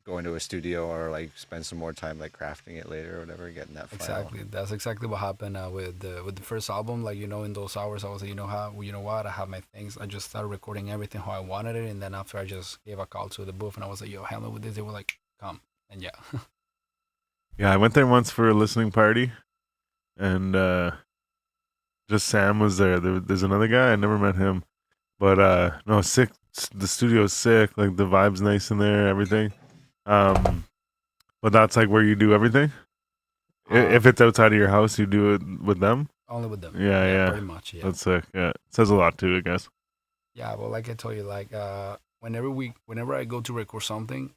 [SPEAKER 4] go into a studio or like spend some more time like crafting it later or whatever, getting that final.
[SPEAKER 5] Exactly. That's exactly what happened with the first album. Like in those hours, I was like, you know what? I have my things. I just started recording everything how I wanted it, and then after I just gave a call to the booth, and I was like, yo, handle with this. They were like, come, and yeah.
[SPEAKER 3] Yeah, I went there once for a listening party, and just Sam was there. There's another guy, I never met him, but no, sick. The studio's sick. Like the vibe's nice in there, everything. But that's like where you do everything. If it's outside of your house, you do it with them.
[SPEAKER 5] Only with them.
[SPEAKER 3] Yeah.
[SPEAKER 5] Pretty much. Yeah.
[SPEAKER 3] That's sick. Yeah, it says a lot too, I guess.
[SPEAKER 5] Yeah, well, like I told you, like whenever I go to record something,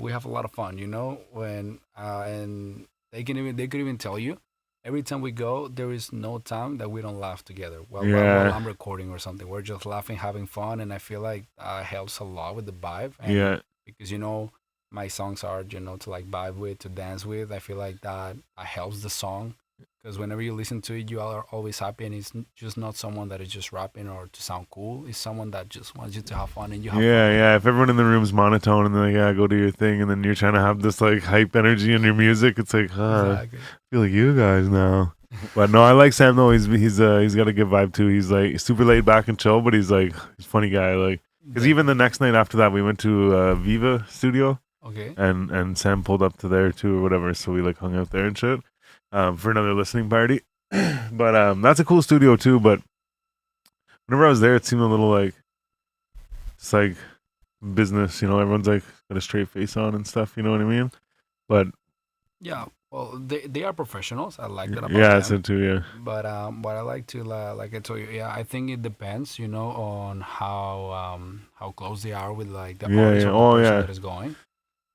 [SPEAKER 5] we have a lot of fun. When and they could even tell you every time we go, there is no time that we don't laugh together. While I'm recording or something, we're just laughing, having fun, and I feel like helps a lot with the vibe. And because my songs are to like vibe with, to dance with. I feel like that helps the song. Because whenever you listen to it, you are always happy, and it's just not someone that is just rapping or to sound cool. It's someone that just wants you to have fun, and you have fun.
[SPEAKER 3] Yeah. If everyone in the room's monotone and then go do your thing, and then you're trying to have this like hype energy in your music, it's like,
[SPEAKER 5] Exactly.
[SPEAKER 3] I feel like you guys now. But no, I like Sam though. He's got a good vibe too. He's like super laid back and chill, but he's like he's a funny guy. Like because even the next night after that, we went to Viva Studio.
[SPEAKER 5] Okay.
[SPEAKER 3] And Sam pulled up to there too or whatever, so we like hung out there and shit. For another listening party. But that's a cool studio too, but whenever I was there it seemed a little like it's like business, everyone's like got a straight face on and stuff, you know what I mean? But
[SPEAKER 5] yeah, well, they are professionals. I like that about
[SPEAKER 3] yeah,
[SPEAKER 5] them.
[SPEAKER 3] that's it too, yeah.
[SPEAKER 5] But what I like to like I told you, yeah, I think it depends, on how close they are with like the artist or the person that is going.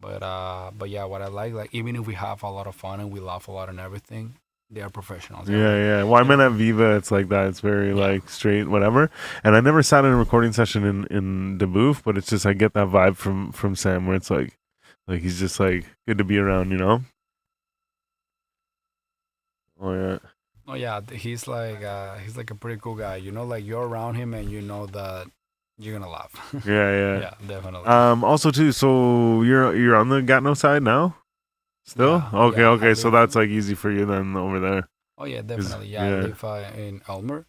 [SPEAKER 5] But yeah, what I like even if we have a lot of fun and we laugh a lot and everything, they are professionals.
[SPEAKER 3] Yeah. Well, I meant at Viva, it's like that. It's very like straight, whatever. And I never sat in a recording session in the booth, but it's just I get that vibe from Sam where it's like he's just like good to be around, Oh yeah.
[SPEAKER 5] Oh yeah, he's like a pretty cool guy. Like you're around him and you know that you're gonna laugh.
[SPEAKER 3] Yeah.
[SPEAKER 5] Yeah, definitely.
[SPEAKER 3] Also too, so you're on the Gatineau side now? Still?
[SPEAKER 5] Yeah,
[SPEAKER 3] Okay. So that's like easy for you then over there.
[SPEAKER 5] Oh yeah, definitely. Yeah, I live in Elmer.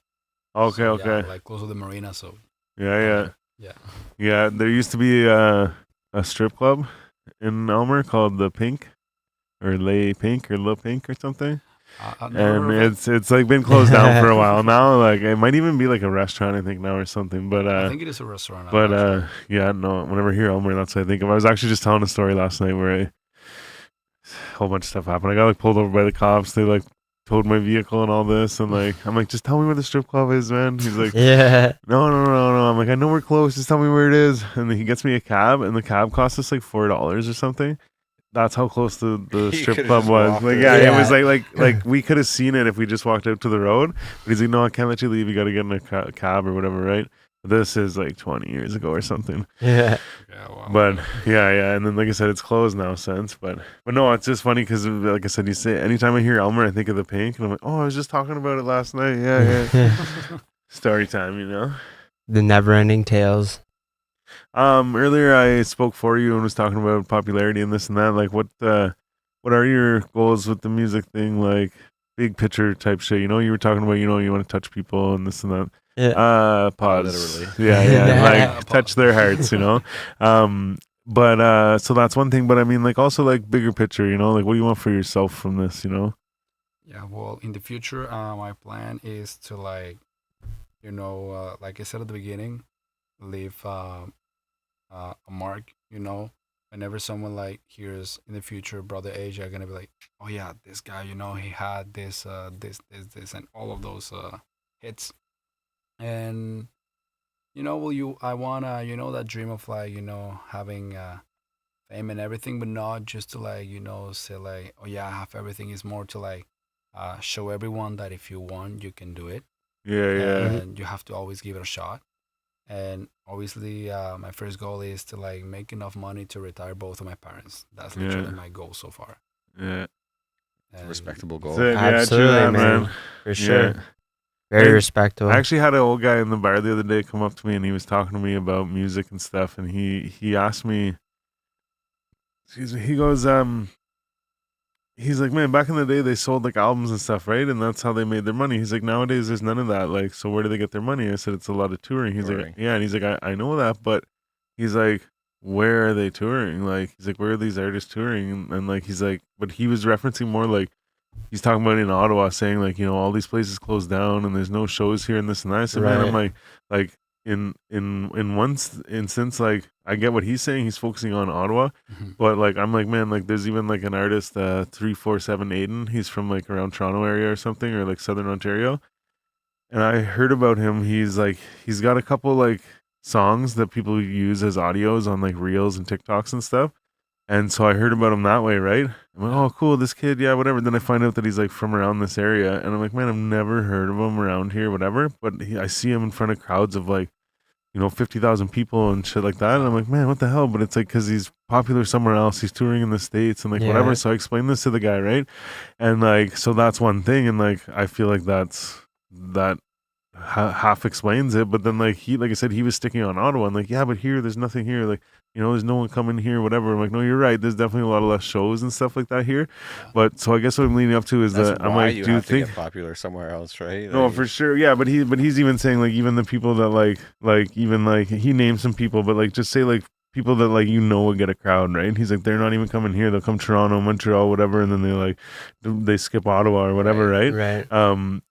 [SPEAKER 3] Okay.
[SPEAKER 5] Yeah, like close to the marina. So.
[SPEAKER 3] Yeah.
[SPEAKER 5] Yeah.
[SPEAKER 3] Yeah, there used to be a strip club in Elmer called the Pink, or Le Pink or something.
[SPEAKER 5] I've never
[SPEAKER 3] and
[SPEAKER 5] heard of it.
[SPEAKER 3] it's like been closed down for a while now. Like it might even be like a restaurant, I think now or something. But
[SPEAKER 5] I think it is a restaurant. I'm not sure.
[SPEAKER 3] yeah, no. Whenever I hear Elmer, that's what I think of. I was actually just telling a story last night where a whole bunch of stuff happened. I got like pulled over by the cops. They like towed my vehicle and all this, and like I'm like, just tell me where the strip club is, man. He's like,
[SPEAKER 2] Yeah.
[SPEAKER 3] no. I'm like, I know we're close. Just tell me where it is. And then he gets me a cab, and the cab cost us like $4 or something. That's how close the
[SPEAKER 4] You
[SPEAKER 3] strip
[SPEAKER 4] could've
[SPEAKER 3] club
[SPEAKER 4] just
[SPEAKER 3] was.
[SPEAKER 4] walked
[SPEAKER 3] Like,
[SPEAKER 4] it.
[SPEAKER 3] yeah, it
[SPEAKER 2] Yeah.
[SPEAKER 3] was like we could have seen it if we just walked out to the road. But he's like, no, I can't let you leave. You got to get in a cab or whatever, right? This is like 20 years ago or something.
[SPEAKER 2] Yeah.
[SPEAKER 5] Yeah, well,
[SPEAKER 3] But yeah, and then like I said, it's closed now since. But no, it's just funny because like I said, you say anytime I hear Elmer, I think of the Pink, and I'm like, oh, I was just talking about it last night. Yeah. Story time, you know.
[SPEAKER 2] The never-ending tales.
[SPEAKER 3] Earlier I spoke for you and was talking about popularity and this and that. Like, what are your goals with the music thing? Like, big picture type shit. You know, you were talking about, you know, you want to touch people and this and that.
[SPEAKER 2] Yeah.
[SPEAKER 3] Pause.
[SPEAKER 4] Literally.
[SPEAKER 3] Yeah, like
[SPEAKER 5] Pause.
[SPEAKER 3] touch their hearts, you know. But so that's one thing. But I mean, like also like bigger picture, you know, like what do you want for yourself from this, you know?
[SPEAKER 5] Yeah, well, in the future, my plan is to like I said at the beginning, leave a mark. Whenever someone like hears in the future Brother Age, are gonna be like, oh yeah, this guy, he had this, and all of those hits, and I wanna, that dream of like, having fame and everything, but not just to like, say like, oh yeah, I have everything. Is more to like show everyone that if you want, you can do it,
[SPEAKER 3] Yeah.
[SPEAKER 5] and you have to always give it a shot. And obviously, my first goal is to like make enough money to retire both of my parents. That's literally my goal so far.
[SPEAKER 3] Yeah.
[SPEAKER 5] And
[SPEAKER 4] Respectable
[SPEAKER 3] That's
[SPEAKER 4] goal.
[SPEAKER 3] it. Yeah,
[SPEAKER 2] Absolutely,
[SPEAKER 3] true that,
[SPEAKER 2] man. For sure.
[SPEAKER 3] Yeah.
[SPEAKER 2] Very
[SPEAKER 3] And
[SPEAKER 2] respectable.
[SPEAKER 3] I actually had an old guy in the bar the other day come up to me and he was talking to me about music and stuff, and he asked me, excuse me, he goes, he's like, man, back in the day they sold like albums and stuff, right? And that's how they made their money. He's like, nowadays there's none of that. Like, so where do they get their money? I said, it's a lot of touring. He's like,
[SPEAKER 4] Touring.
[SPEAKER 3] yeah, and he's like, I know that, but he's like, where are they touring? Like, he's like, where are these artists touring? And like, he's like, but he was referencing more like, he's talking about in Ottawa, saying like, you know, all these places closed down and there's no shows here and this and that. I said, man, I'm like in one instance, like I get what he's saying. He's focusing on Ottawa, but like I'm like, man, like there's even like an artist, 347 Aiden. He's from like around Toronto area or something, or like Southern Ontario. And I heard about him. He's got a couple like songs that people use as audios on like reels and TikToks and stuff. And so I heard about him that way, right? I'm like, oh, cool, this kid, yeah, whatever. Then I find out that he's like from around this area, and I'm like, man, I've never heard of him around here, whatever. But I see him in front of crowds of like, 50,000 people and shit like that. And I'm like, man, what the hell? But it's like, because he's popular somewhere else. He's touring in the States and like whatever. So I explained this to the guy, right? And like, so that's one thing. And like, I feel like that half explains it. But then like I said, he was sticking on Ottawa. And like, yeah, but here, there's nothing here. Like, there's no one coming here, whatever. I'm like, no, you're right. There's definitely a lot of less shows and stuff like that here. But so I guess what I'm leading up to is
[SPEAKER 4] That's
[SPEAKER 3] that I'm
[SPEAKER 4] why
[SPEAKER 3] like,
[SPEAKER 4] you
[SPEAKER 3] do you
[SPEAKER 4] have to
[SPEAKER 3] think?
[SPEAKER 4] get popular somewhere else, right?
[SPEAKER 3] No,
[SPEAKER 4] Like,
[SPEAKER 3] for sure. Yeah, but he's even saying like even the people that like even like he named some people, but like just say like people that like would get a crowd, right? And he's like, they're not even coming here. They'll come Toronto, Montreal, whatever, and then they skip Ottawa or whatever, right?
[SPEAKER 2] Right.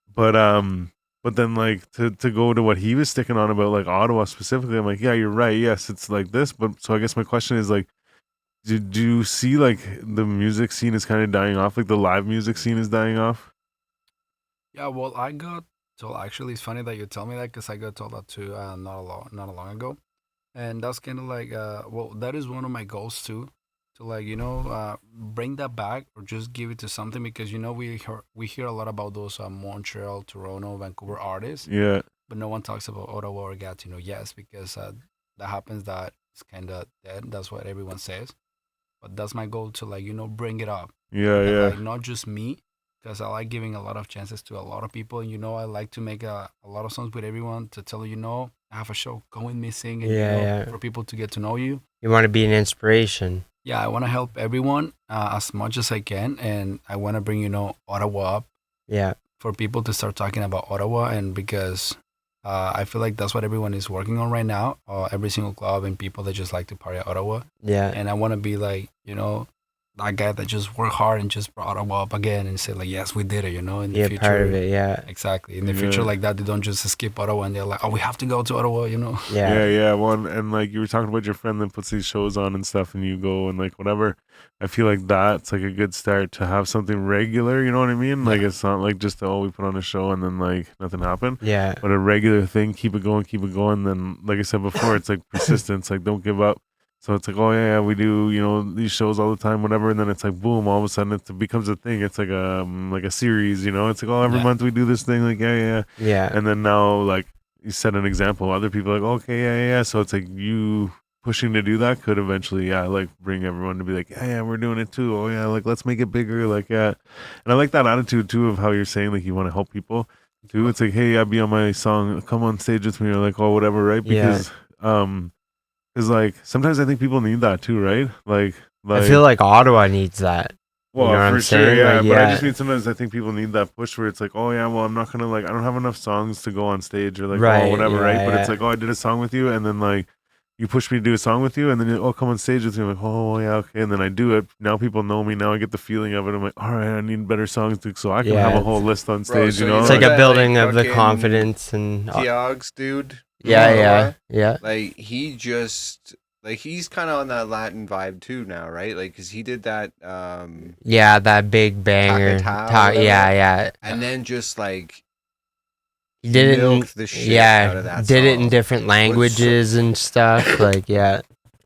[SPEAKER 3] But then like to go to what he was sticking on about like Ottawa specifically, I'm like, yeah, you're right. Yes, it's like this. But so I guess my question is like, do you see like the music scene is kind of dying off? Like the live music scene is dying off?
[SPEAKER 5] Yeah, well, I got told. Actually, it's funny that you tell me that because I got told that too, not long ago, and that's kind of like, well, that is one of my goals too, to like bring that back or just give it to something, because we hear a lot about those Montreal, Toronto, Vancouver artists,
[SPEAKER 3] Yeah.
[SPEAKER 5] but no one talks about Ottawa or Gatineau. Yes, because that happens, that it's kind of dead. That's what everyone says, but that's my goal to like bring it up.
[SPEAKER 3] Yeah,
[SPEAKER 5] And,
[SPEAKER 3] yeah.
[SPEAKER 5] like, not just me, because I like giving a lot of chances to a lot of people. And, I like to make a lot of songs with everyone to tell I have a show, go with me, sing, and,
[SPEAKER 2] Yeah.
[SPEAKER 5] for people to get to know you.
[SPEAKER 2] You want to be an inspiration.
[SPEAKER 5] Yeah, I want to help everyone as much as I can. And I want to bring, Ottawa up
[SPEAKER 2] Yeah.
[SPEAKER 5] for people to start talking about Ottawa. And because I feel like that's what everyone is working on right now. Every single club and people that just like to party at Ottawa.
[SPEAKER 2] Yeah.
[SPEAKER 5] And I want to be like, that guy that just worked hard and just brought Ottawa up again and said like, yes, we did it, you know, in the
[SPEAKER 2] Yeah,
[SPEAKER 5] future.
[SPEAKER 2] part of it. Yeah.
[SPEAKER 5] Exactly. In the future like that, they don't just skip Ottawa and they're like, oh, we have to go to Ottawa, you know.
[SPEAKER 2] Yeah.
[SPEAKER 3] One, and like you were talking about your friend that puts these shows on and stuff, and you go and like whatever. I feel like that's like a good start to have something regular. You know what I mean? Like it's not like just we put on a show and then like nothing happened.
[SPEAKER 2] Yeah.
[SPEAKER 3] But a regular thing, keep it going, keep it going. Then, like I said before, it's like persistence. Like don't give up. So it's like, oh yeah, we do, you know, these shows all the time, whatever. And then it's like, boom, all of a sudden it becomes a thing. It's like a series, you know. It's like, oh, every month we do this thing. Like
[SPEAKER 2] Yeah.
[SPEAKER 3] And then now, like you set an example, other people are like, okay, yeah. So it's like you pushing to do that could eventually, like bring everyone to be like, yeah, we're doing it too. Oh yeah, like let's make it bigger. Like and I like that attitude too of how you're saying like you want to help people too. It's like, hey, I'll be on my song, come on stage with me, or like, oh whatever, right? Because because like sometimes I think people need that too, right? Like
[SPEAKER 2] I feel like Ottawa needs that.
[SPEAKER 3] well,
[SPEAKER 2] you know what
[SPEAKER 3] for
[SPEAKER 2] I'm
[SPEAKER 3] sure,
[SPEAKER 2] saying?
[SPEAKER 3] yeah.
[SPEAKER 2] Like,
[SPEAKER 3] But I
[SPEAKER 2] yeah.
[SPEAKER 3] just mean sometimes I think people need that push where it's like, oh yeah, well I'm not gonna like I don't have enough songs to go on stage or like
[SPEAKER 2] Right,
[SPEAKER 3] oh whatever, right?
[SPEAKER 2] yeah,
[SPEAKER 3] But it's
[SPEAKER 2] yeah.
[SPEAKER 3] like, oh I did a song with you, and then like you push me to do a song with you, and then come on stage with me. I'm like, oh yeah, okay, and then I do it. Now people know me. Now I get the feeling of it. I'm like, all right, I need better songs so I can
[SPEAKER 2] Yeah,
[SPEAKER 3] have a whole list on
[SPEAKER 4] Bro,
[SPEAKER 3] stage.
[SPEAKER 4] so
[SPEAKER 3] you know,
[SPEAKER 2] It's like a
[SPEAKER 4] that,
[SPEAKER 2] building of the
[SPEAKER 4] fucking
[SPEAKER 2] confidence and
[SPEAKER 4] Tiags, dude.
[SPEAKER 2] yeah.
[SPEAKER 4] Like he just like he's kind of on that Latin vibe too now, right? Like because he did that,
[SPEAKER 2] Yeah, that big banger.
[SPEAKER 4] Tacatao, whatever.
[SPEAKER 2] Yeah.
[SPEAKER 4] and then just like
[SPEAKER 2] He did it in,
[SPEAKER 4] milked the shit out of that
[SPEAKER 2] did it in
[SPEAKER 4] song.
[SPEAKER 2] different languages and stuff. Like, yeah.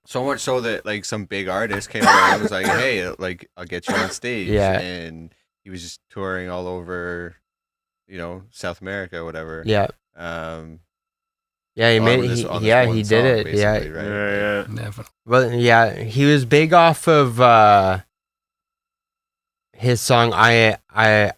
[SPEAKER 4] So much so that like some big artist came around and was like, "Hey, like I'll get you on stage."
[SPEAKER 2] Yeah.
[SPEAKER 4] And he was just touring all over, you know, South America, or whatever.
[SPEAKER 2] Yeah. Yeah, he
[SPEAKER 4] on
[SPEAKER 2] made
[SPEAKER 4] this-
[SPEAKER 2] he
[SPEAKER 4] on this
[SPEAKER 2] yeah,
[SPEAKER 4] one
[SPEAKER 2] he
[SPEAKER 4] song,
[SPEAKER 2] did it. Yeah.
[SPEAKER 4] basically, right?
[SPEAKER 3] yeah.
[SPEAKER 5] Definitely.
[SPEAKER 2] Well, yeah, he was big off of his song I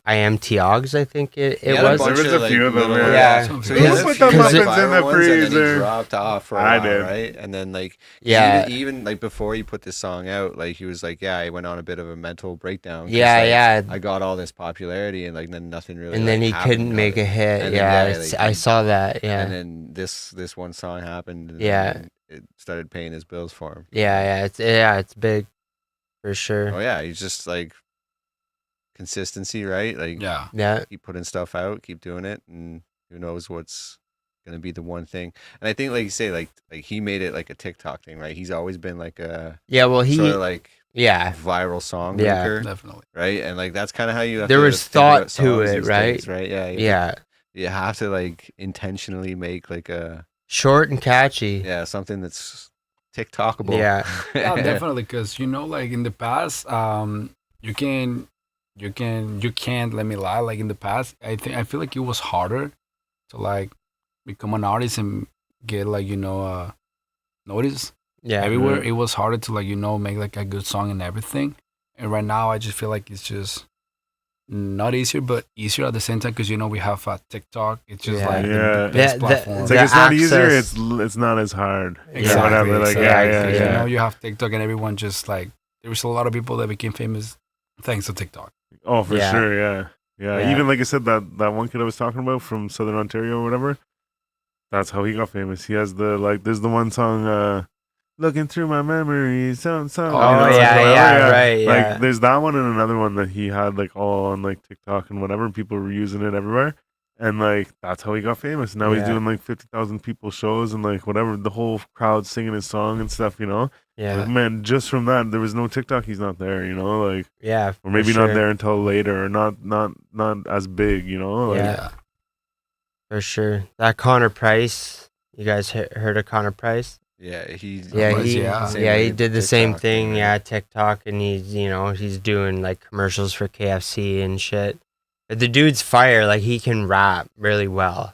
[SPEAKER 2] am Tiags, I think it
[SPEAKER 4] He had a
[SPEAKER 2] was.
[SPEAKER 4] bunch
[SPEAKER 3] There was
[SPEAKER 4] of,
[SPEAKER 3] a few of them,
[SPEAKER 4] little-
[SPEAKER 2] yeah.
[SPEAKER 4] So he had
[SPEAKER 2] Who
[SPEAKER 4] a
[SPEAKER 2] put
[SPEAKER 4] few
[SPEAKER 2] the
[SPEAKER 4] like,
[SPEAKER 2] Muppets
[SPEAKER 3] in
[SPEAKER 4] viral
[SPEAKER 3] the
[SPEAKER 4] ones, and then he
[SPEAKER 3] freezer?
[SPEAKER 4] dropped off for a
[SPEAKER 3] I
[SPEAKER 4] while,
[SPEAKER 3] did.
[SPEAKER 4] right? And then like
[SPEAKER 2] Yeah.
[SPEAKER 4] even like before he put this song out, like he was like, yeah, I went on a bit of a mental breakdown. 'cause,
[SPEAKER 2] Yeah,
[SPEAKER 4] like,
[SPEAKER 2] yeah.
[SPEAKER 4] I got all this popularity, and like then nothing really.
[SPEAKER 2] And then
[SPEAKER 4] like,
[SPEAKER 2] he
[SPEAKER 4] happened
[SPEAKER 2] couldn't
[SPEAKER 4] out
[SPEAKER 2] make
[SPEAKER 4] of
[SPEAKER 2] a
[SPEAKER 4] it.
[SPEAKER 2] hit.
[SPEAKER 4] And then,
[SPEAKER 2] Yeah,
[SPEAKER 4] like,
[SPEAKER 2] I saw that.
[SPEAKER 4] And
[SPEAKER 2] Yeah.
[SPEAKER 4] then this one song happened. And
[SPEAKER 2] Yeah.
[SPEAKER 4] then it started paying his bills for him.
[SPEAKER 2] Yeah, it's big for sure.
[SPEAKER 4] Oh yeah, he's just like consistency, right? Like
[SPEAKER 5] Yeah.
[SPEAKER 2] Yeah.
[SPEAKER 4] keep putting stuff out, keep doing it, and who knows what's gonna be the one thing. And I think, like you say, like he made it like a TikTok thing, right? He's always been like a
[SPEAKER 2] Yeah, well
[SPEAKER 4] sort of like
[SPEAKER 2] yeah.
[SPEAKER 4] viral song
[SPEAKER 2] Yeah.
[SPEAKER 4] maker,
[SPEAKER 5] Definitely.
[SPEAKER 4] right? And like that's kind of how you have
[SPEAKER 2] There
[SPEAKER 4] to
[SPEAKER 2] was
[SPEAKER 4] figure out
[SPEAKER 2] thought to
[SPEAKER 4] songs
[SPEAKER 2] it,
[SPEAKER 4] these
[SPEAKER 2] right?
[SPEAKER 4] days, right? Yeah,
[SPEAKER 2] Yeah.
[SPEAKER 4] You have to like intentionally make like a
[SPEAKER 2] Short and catchy.
[SPEAKER 4] something that's TikTokable.
[SPEAKER 2] Yeah.
[SPEAKER 5] Yeah, definitely. Because you know, like in the past, you can't let me lie. Like in the past, I feel like it was harder to like become an artist and get like notice
[SPEAKER 2] Yeah.
[SPEAKER 5] everywhere. It was harder to like make like a good song and everything. And right now, I just feel like it's just not easier, but easier at the same time because we have TikTok. It's just
[SPEAKER 2] Yeah.
[SPEAKER 5] like
[SPEAKER 3] Yeah.
[SPEAKER 5] the best
[SPEAKER 2] The-
[SPEAKER 5] platform.
[SPEAKER 3] It's
[SPEAKER 2] the
[SPEAKER 3] like it's not easier.
[SPEAKER 2] access-
[SPEAKER 3] It's not as hard.
[SPEAKER 5] Exactly.
[SPEAKER 3] Whatever. Like
[SPEAKER 2] exactly.
[SPEAKER 3] yeah.
[SPEAKER 5] You have TikTok and everyone just like there's a lot of people that became famous thanks to TikTok.
[SPEAKER 3] Oh, for
[SPEAKER 2] Yeah.
[SPEAKER 3] sure. Yeah.
[SPEAKER 2] Yeah.
[SPEAKER 3] Even like I said, that one kid I was talking about from Southern Ontario or whatever. That's how he got famous. He has there's the one song, "Looking Through My Memories."
[SPEAKER 2] Oh,
[SPEAKER 3] it's
[SPEAKER 2] yeah,
[SPEAKER 3] like,
[SPEAKER 2] right, yeah.
[SPEAKER 3] Like there's that one and another one that he had like all on like TikTok and whatever. People were using it everywhere, and like that's how he got famous. Now he's
[SPEAKER 2] Yeah.
[SPEAKER 3] doing like 50,000 people shows and like whatever. The whole crowd singing his song and stuff.
[SPEAKER 2] Yeah.
[SPEAKER 3] Man, just from that, there was no TikTok. He's not there. Like.
[SPEAKER 2] Yeah.
[SPEAKER 3] Or maybe
[SPEAKER 2] for
[SPEAKER 3] not
[SPEAKER 2] sure.
[SPEAKER 3] there until later, or not as big, Like,
[SPEAKER 2] Yeah. For sure. That Connor Price. You guys heard of Connor Price?
[SPEAKER 4] Yeah, he's
[SPEAKER 2] Yeah,
[SPEAKER 5] Price,
[SPEAKER 2] he
[SPEAKER 5] yeah.
[SPEAKER 4] Same
[SPEAKER 2] he
[SPEAKER 4] with
[SPEAKER 2] did the same
[SPEAKER 4] TikTok,
[SPEAKER 2] thing.
[SPEAKER 4] right?
[SPEAKER 2] Yeah, TikTok, and he's doing like commercials for KFC and shit. But the dude's fire. Like he can rap really well.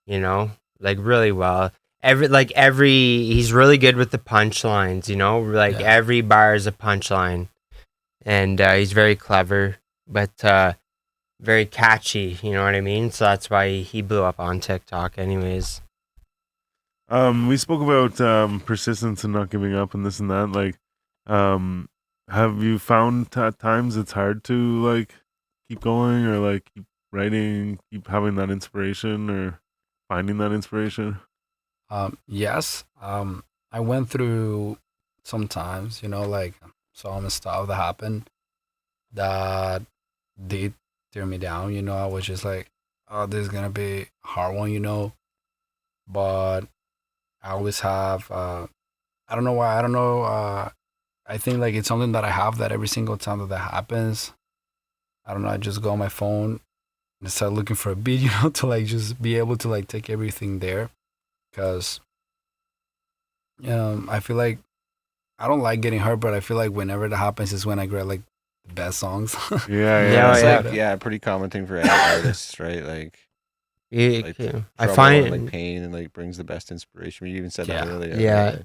[SPEAKER 2] Like really well. He's really good with the punchlines. Like
[SPEAKER 5] Yeah.
[SPEAKER 2] every bar is a punchline, and he's very clever, but very catchy. You know what I mean? So that's why he blew up on TikTok, anyways.
[SPEAKER 3] we spoke about persistence and not giving up and this and that. Like, have you found at times it's hard to like keep going or like keep writing, keep having that inspiration or finding that inspiration?
[SPEAKER 5] Yes. I went through sometimes, like some stuff that happened that did tear me down. I was just like, oh, this is gonna be a hard one. But I always have. I don't know why. I don't know. I think like it's something that I have that every single time that happens. I don't know. I just go on my phone and start looking for a beat, to like just be able to like take everything there, because I feel like I don't like getting hurt, but I feel like whenever that happens is when I get like the best songs.
[SPEAKER 3] Yeah.
[SPEAKER 4] It's like, pretty common thing for any artists, right? Like,
[SPEAKER 2] I
[SPEAKER 4] trouble
[SPEAKER 2] find
[SPEAKER 4] and, like pain and like brings the best inspiration. You even said that earlier.
[SPEAKER 2] Yeah.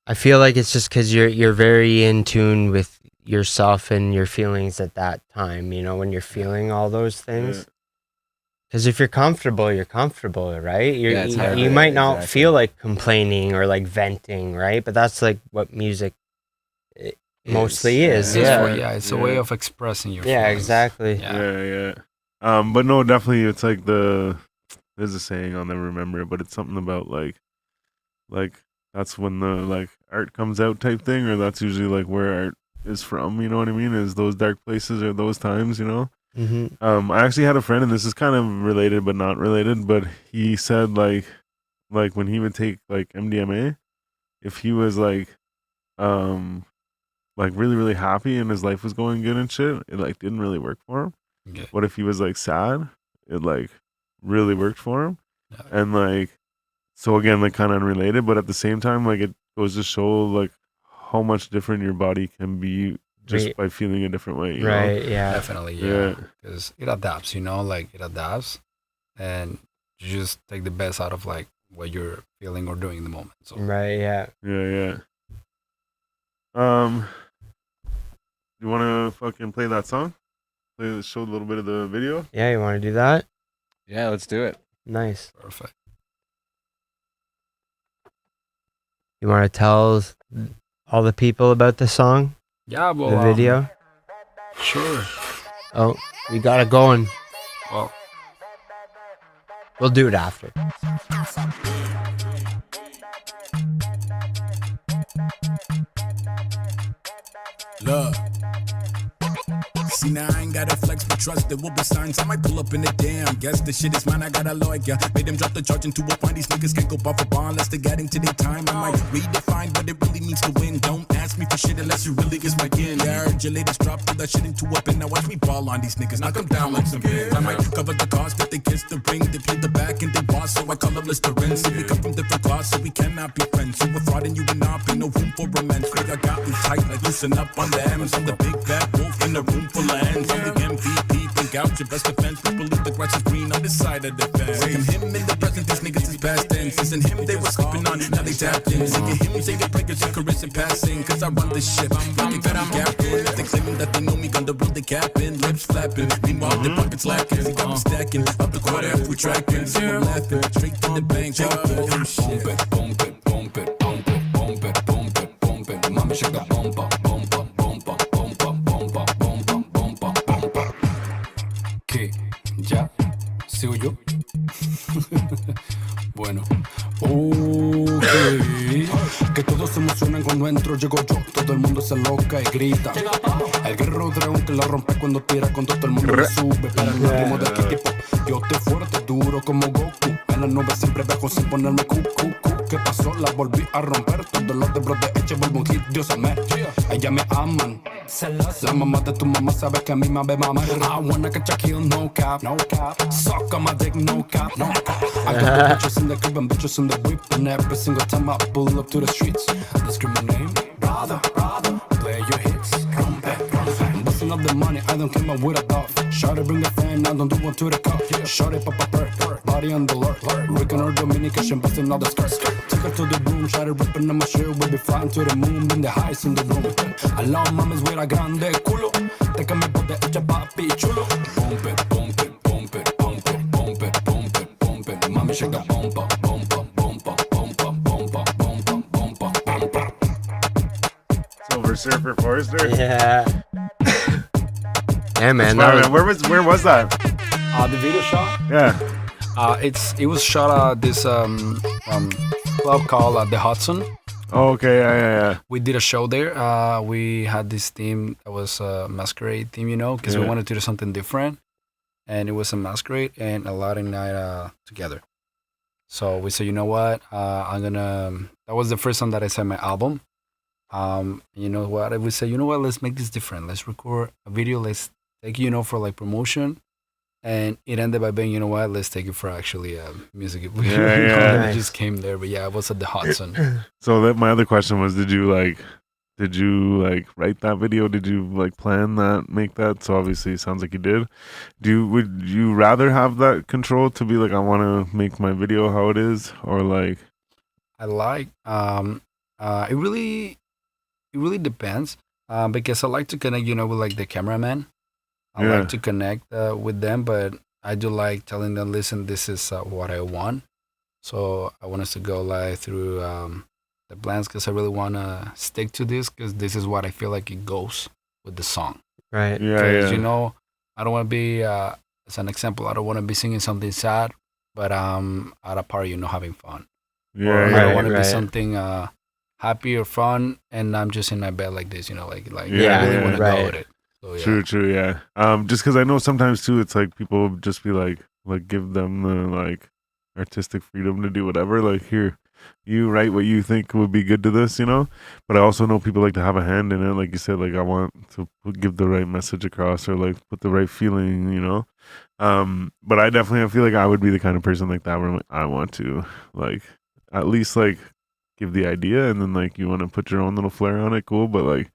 [SPEAKER 2] I feel like it's just because you're very in tune with yourself and your feelings at that time, when you're feeling all those things. Because if you're comfortable, right? You might not feel like complaining or like venting, right? But that's like what music mostly is.
[SPEAKER 5] It's a way of expressing your feelings.
[SPEAKER 2] Yeah, exactly.
[SPEAKER 3] Yeah. But no, definitely, it's like there's a saying, I'll never remember it, but it's something about like that's when the like art comes out type thing, or that's usually like where art is from. You know what I mean? Is those dark places or those times,
[SPEAKER 2] Mm-hmm.
[SPEAKER 3] I actually had a friend, and this is kind of related but not related, but he said like when he would take like MDMA, if he was like really really happy and his life was going good and shit, it like didn't really work for him.
[SPEAKER 5] Okay.
[SPEAKER 3] But if he was like sad, it like really worked for him. And like, so again, like kind of unrelated, but at the same time, like it goes to show like how much different your body can be just by feeling a different way, you know?
[SPEAKER 2] Yeah.
[SPEAKER 5] Definitely, yeah. Because it adapts, like it adapts, and you just take the best out of like what you're feeling or doing in the moment. So.
[SPEAKER 2] Right, yeah.
[SPEAKER 3] Yeah. You want to fucking play that song? Show a little bit of the video?
[SPEAKER 2] Yeah, you want to do that?
[SPEAKER 4] Yeah, let's do it.
[SPEAKER 2] Nice.
[SPEAKER 5] Perfect.
[SPEAKER 2] You want to tell all the people about the song?
[SPEAKER 5] Yeah, well,
[SPEAKER 2] the video?
[SPEAKER 5] Sure.
[SPEAKER 2] Oh, we got it going.
[SPEAKER 5] Well,
[SPEAKER 2] we'll do it after.
[SPEAKER 6] Look. See, now I ain't gotta flex, but trust there will be signs. I might pull up in the damn. Guess the shit is mine, I got a lawyer. Made them drop the charge into a point. These niggas can't go off a bar unless they get into their time. I might redefine what it really means to win. Don't ask me for shit unless you really is my kin. Yeah, I heard your latest drop, threw that shit into a pin. Now watch me ball on these niggas, knock them down like some pins. I might cover the cost that they kiss the ring. They play the back and they boss, so I call up Listerine. See, we come from different cloths, so we cannot be friends. You a fraud and you will not be no room for romance. I got me tight, like loosen up on the ends. I'm the big bad wolf in a room full of ends. I'm the MVP, think out your best defense. People leave the grass is green on this side of the fence. Seeing him in the present, these niggas is past tense. And him they were sleeping on, now they tapped in. Seeing him say they players and caress and passing. Cause I run this shit, like it got me captain. They claiming that they know me, gonna roll the capping. Lips flapping, meanwhile their pockets lacking. See, got me stacking, up the quarter if we tracking. So I'm laughing, straight to the bank. Oh shit. Bump it, bump it, bump it, bump it, bump it, bump it, bump it. Mama shake that bump up, bump up, bump up, bump up, bump up, bump up, bump up, bump up. ¿Qué? ¿Ya? ¿Sigo yo? Bueno. Okay. Que todos se emocionan cuando entro, llego yo. Todo el mundo se loca y grita. El guerrero dragón que la rompe cuando tira con todo el mundo le sube. Para el ritmo de aquí tipo. Yo te fuerte, duro como Goku. En las nubes siempre bajo sin ponerme cu. ¿Qué pasó? La volví a romper. Todos los de bros de hecho vuelvo un hit. Dios amé. Ella me aman. La mamá de tu mamá sabe que a mí me ve mamá. I wanna catch a kill, no cap. Suck on my dick, no cap. I got bitches in the crib and bitches in the whip. And every single time I pull up to the streets, they scream my name. Brother, play your hits. I'm busting up the money, I don't come up with a dog. Shawty bring a fan, I don't do one to the cup. Shawty pop a perk, body on the alert. Rican or Dominication, busting all the skirts. Take her to the room, shawty ripping on my shirt. We'll be flying to the moon, in the highs in the room. I love mames with a grande culo. Te que me pone hecha papi chulo. Bump it, bump it, bump it, bump it, bump it, bump it, bump it. Mami shake that bump up, bump up, bump up, bump up, bump up, bump up, bump up, bump up.
[SPEAKER 3] Silver Surfer Forester?
[SPEAKER 2] Yeah. Yeah, man.
[SPEAKER 3] Where was that?
[SPEAKER 5] The video shot?
[SPEAKER 3] Yeah.
[SPEAKER 5] It was shot at this club called The Hudson.
[SPEAKER 3] Oh, okay, yeah.
[SPEAKER 5] We did a show there. We had this theme that was a masquerade theme, because we
[SPEAKER 3] Yeah.
[SPEAKER 5] wanted to do something different, and it was a masquerade and a Latin night together. So we said, you know what? I'm gonna. That was the first time that I sent my album. You know what? We said, you know what? Let's make this different. Let's record a video. Let's take for like promotion. And it ended by being, you know what? Let's take it for actually music video.
[SPEAKER 3] Yeah.
[SPEAKER 5] And it
[SPEAKER 2] Nice.
[SPEAKER 5] just came there. But yeah, I was at the Hudson.
[SPEAKER 3] So that my other question was, did you write that video? Did you like plan that, make that? So obviously it sounds like you did. Would you rather have that control to be like, I want to make my video how it is, or like,
[SPEAKER 5] I like it really depends because I like to connect with like the cameraman. I
[SPEAKER 3] Yeah.
[SPEAKER 5] like to connect with them, but I do like telling them, listen, this is what I want. So I want us to go like through the plans because I really want to stick to this because this is what I feel like it goes with the song.
[SPEAKER 2] Right.
[SPEAKER 5] Because
[SPEAKER 3] yeah.
[SPEAKER 5] I don't want to be as an example, I don't want to be singing something sad, but at a party, having fun. Or I
[SPEAKER 3] Yeah,
[SPEAKER 5] don't want to
[SPEAKER 2] right.
[SPEAKER 5] be something happy or fun, and I'm just in my bed like this, like
[SPEAKER 3] Yeah,
[SPEAKER 5] I really want to
[SPEAKER 2] right.
[SPEAKER 5] go with it. So yeah.
[SPEAKER 3] True, yeah. Just because I know sometimes too, it's like people just be like give them the like artistic freedom to do whatever. Like, here, you write what you think would be good to this, But I also know people like to have a hand in it, like you said. Like, I want to give the right message across, or like put the right feeling, But I feel like I would be the kind of person like that where I'm like, I want to like at least like give the idea, and then like you want to put your own little flair on it, cool. But like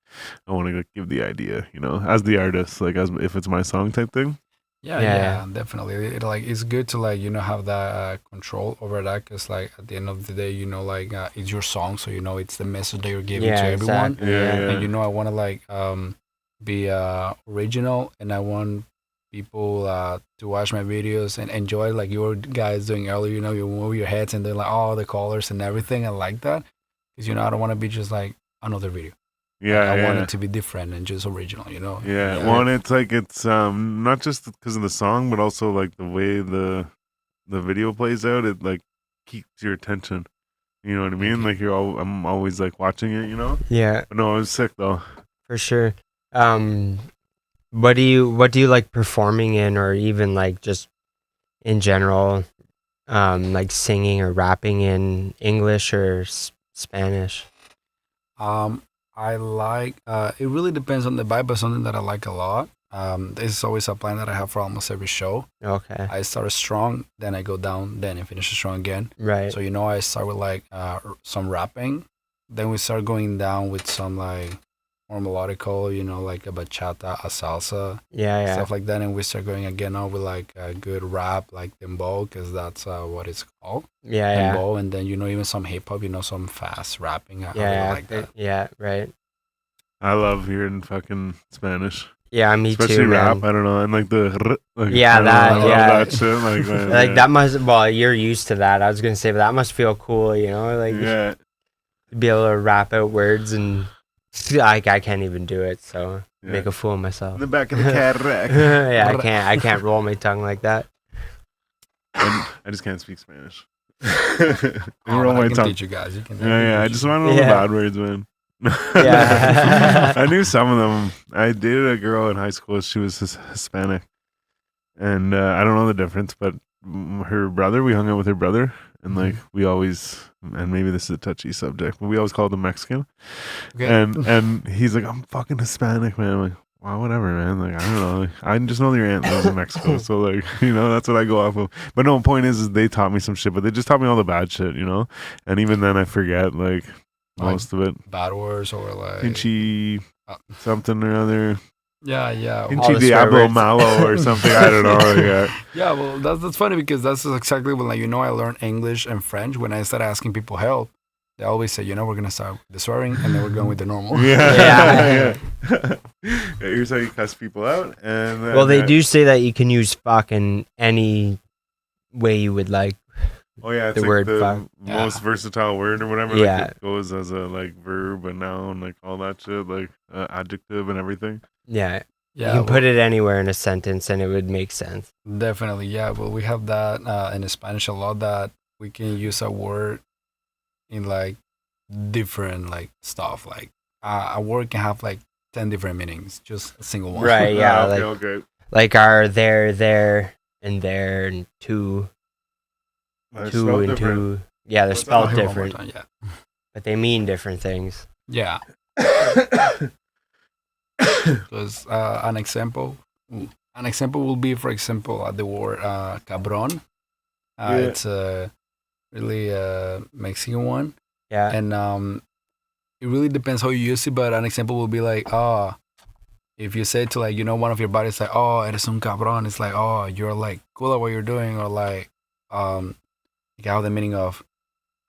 [SPEAKER 3] I want to give the idea, as the artist, like as if it's my song type thing.
[SPEAKER 5] Yeah, definitely. It's good to have that control over that because like at the end of the day, it's your song, so it's the message that you're giving to everyone.
[SPEAKER 2] Exactly.
[SPEAKER 3] Yeah.
[SPEAKER 5] And I want to like be original, and I want people to watch my videos and enjoy like you were guys doing earlier. You move your heads and they're like all the colors and everything. I like that because I don't want to be just like another video.
[SPEAKER 3] Yeah,
[SPEAKER 5] I want it to be different and just original.
[SPEAKER 3] Yeah. Well, and it's not just because of the song, but also like the way the video plays out. It like keeps your attention. You know what I mean? Like I'm always like watching it.
[SPEAKER 2] Yeah,
[SPEAKER 3] But no, it was sick though.
[SPEAKER 2] for sure. What do you like performing in, or even like just in general, like singing or rapping in English or Spanish?
[SPEAKER 5] I like it really depends on the vibe, but something that I like a lot. This is always a plan that I have for almost every show.
[SPEAKER 2] Okay.
[SPEAKER 5] I start strong, then I go down, then I finish strong again.
[SPEAKER 2] Right.
[SPEAKER 5] So I start with like some rapping, then we start going down with some like more melodical, like a bachata, a salsa,
[SPEAKER 2] Yeah.
[SPEAKER 5] stuff like that, and we start going again on with like a good rap, like dembow, because that's what it's called.
[SPEAKER 2] Yeah.
[SPEAKER 5] Dembow, and then even some hip hop, some fast rapping. I really
[SPEAKER 2] Yeah.
[SPEAKER 5] like that.
[SPEAKER 2] Yeah. Right.
[SPEAKER 3] I love hearing fucking Spanish,
[SPEAKER 2] Yeah, me
[SPEAKER 3] especially
[SPEAKER 2] too,
[SPEAKER 3] rap.
[SPEAKER 2] man.
[SPEAKER 3] I don't know, and like the like,
[SPEAKER 2] Yeah,
[SPEAKER 3] I don't know,
[SPEAKER 2] that-
[SPEAKER 3] I love
[SPEAKER 2] yeah.
[SPEAKER 3] that shit. Like, man,
[SPEAKER 2] Like
[SPEAKER 3] yeah.
[SPEAKER 2] that must. Well, you're used to that. I was gonna say, but that must feel cool. Like
[SPEAKER 3] Yeah.
[SPEAKER 2] to be able to rap out words, and I can't even do it. So
[SPEAKER 3] Yeah.
[SPEAKER 2] make a fool of myself.
[SPEAKER 3] In the back of the Cadillac.
[SPEAKER 2] Yeah, I can't roll my tongue like that.
[SPEAKER 3] I just can't speak Spanish.
[SPEAKER 5] Oh,
[SPEAKER 3] Roll
[SPEAKER 5] but I
[SPEAKER 3] my
[SPEAKER 5] can
[SPEAKER 3] tongue.
[SPEAKER 5] teach you guys. You can.
[SPEAKER 3] Yeah. I just want to know the
[SPEAKER 2] Yeah.
[SPEAKER 3] bad words, man.
[SPEAKER 2] Yeah.
[SPEAKER 3] I knew some of them. I dated a girl in high school. She was Hispanic, and I don't know the difference. But her brother, we hung out with her brother, and like we always, and maybe this is a touchy subject, but we always called him Mexican.
[SPEAKER 5] Okay.
[SPEAKER 3] And he's like, I'm fucking Hispanic, man. I'm like, well, whatever, man. Like, I don't know. Like, I just know that your aunt lives in Mexico, so like, that's what I go off of. But no, point is they taught me some shit, but they just taught me all the bad shit, And even then, I forget like most of it.
[SPEAKER 5] Bad words or like
[SPEAKER 3] Pinchy something or other.
[SPEAKER 5] yeah.
[SPEAKER 2] All
[SPEAKER 3] Pinchy
[SPEAKER 2] the swear
[SPEAKER 3] Diablo
[SPEAKER 2] words.
[SPEAKER 3] Malo or something. I don't know. Like,
[SPEAKER 5] Yeah, well, that's funny because that's exactly when I learned English and French. When I started asking people help, they always say, we're gonna start with the swearing and then we're going with the normal.
[SPEAKER 3] yeah. Here's how you cuss people out. And then,
[SPEAKER 2] Well, they do say that you can use fuck in any way you would like.
[SPEAKER 3] Oh yeah, it's
[SPEAKER 2] the
[SPEAKER 3] like
[SPEAKER 2] word
[SPEAKER 3] the
[SPEAKER 2] fuck.
[SPEAKER 3] most versatile word or whatever.
[SPEAKER 2] Yeah.
[SPEAKER 3] Like it goes as a like verb, a noun, like all that shit, like adjective and everything.
[SPEAKER 2] Yeah.
[SPEAKER 5] Yeah,
[SPEAKER 2] You can put it anywhere in a sentence and it would make sense.
[SPEAKER 5] definitely. Yeah, well, we have that in Spanish a lot that we can use a word in like different like stuff. Like a word can have like 10 different meanings, just a single one.
[SPEAKER 2] Right, yeah.
[SPEAKER 3] okay,
[SPEAKER 2] like
[SPEAKER 3] okay.
[SPEAKER 2] like our there, and two,
[SPEAKER 3] It's
[SPEAKER 2] two
[SPEAKER 3] spelled
[SPEAKER 2] and
[SPEAKER 3] different.
[SPEAKER 2] two. Yeah, they're
[SPEAKER 3] What's
[SPEAKER 2] spelled
[SPEAKER 5] Here, one more
[SPEAKER 2] different,
[SPEAKER 5] time, yeah.
[SPEAKER 2] but they mean different things.
[SPEAKER 5] Yeah. Because an example will be, for example, the word cabron.
[SPEAKER 3] Yeah.
[SPEAKER 5] It's a really Mexican one,
[SPEAKER 2] Yeah.
[SPEAKER 5] and it really depends how you use it. But an example will be like, if you say to like one of your buddies like, oh, eres un cabrón, it's like, oh, you're like cool at what you're doing, or like you have the meaning of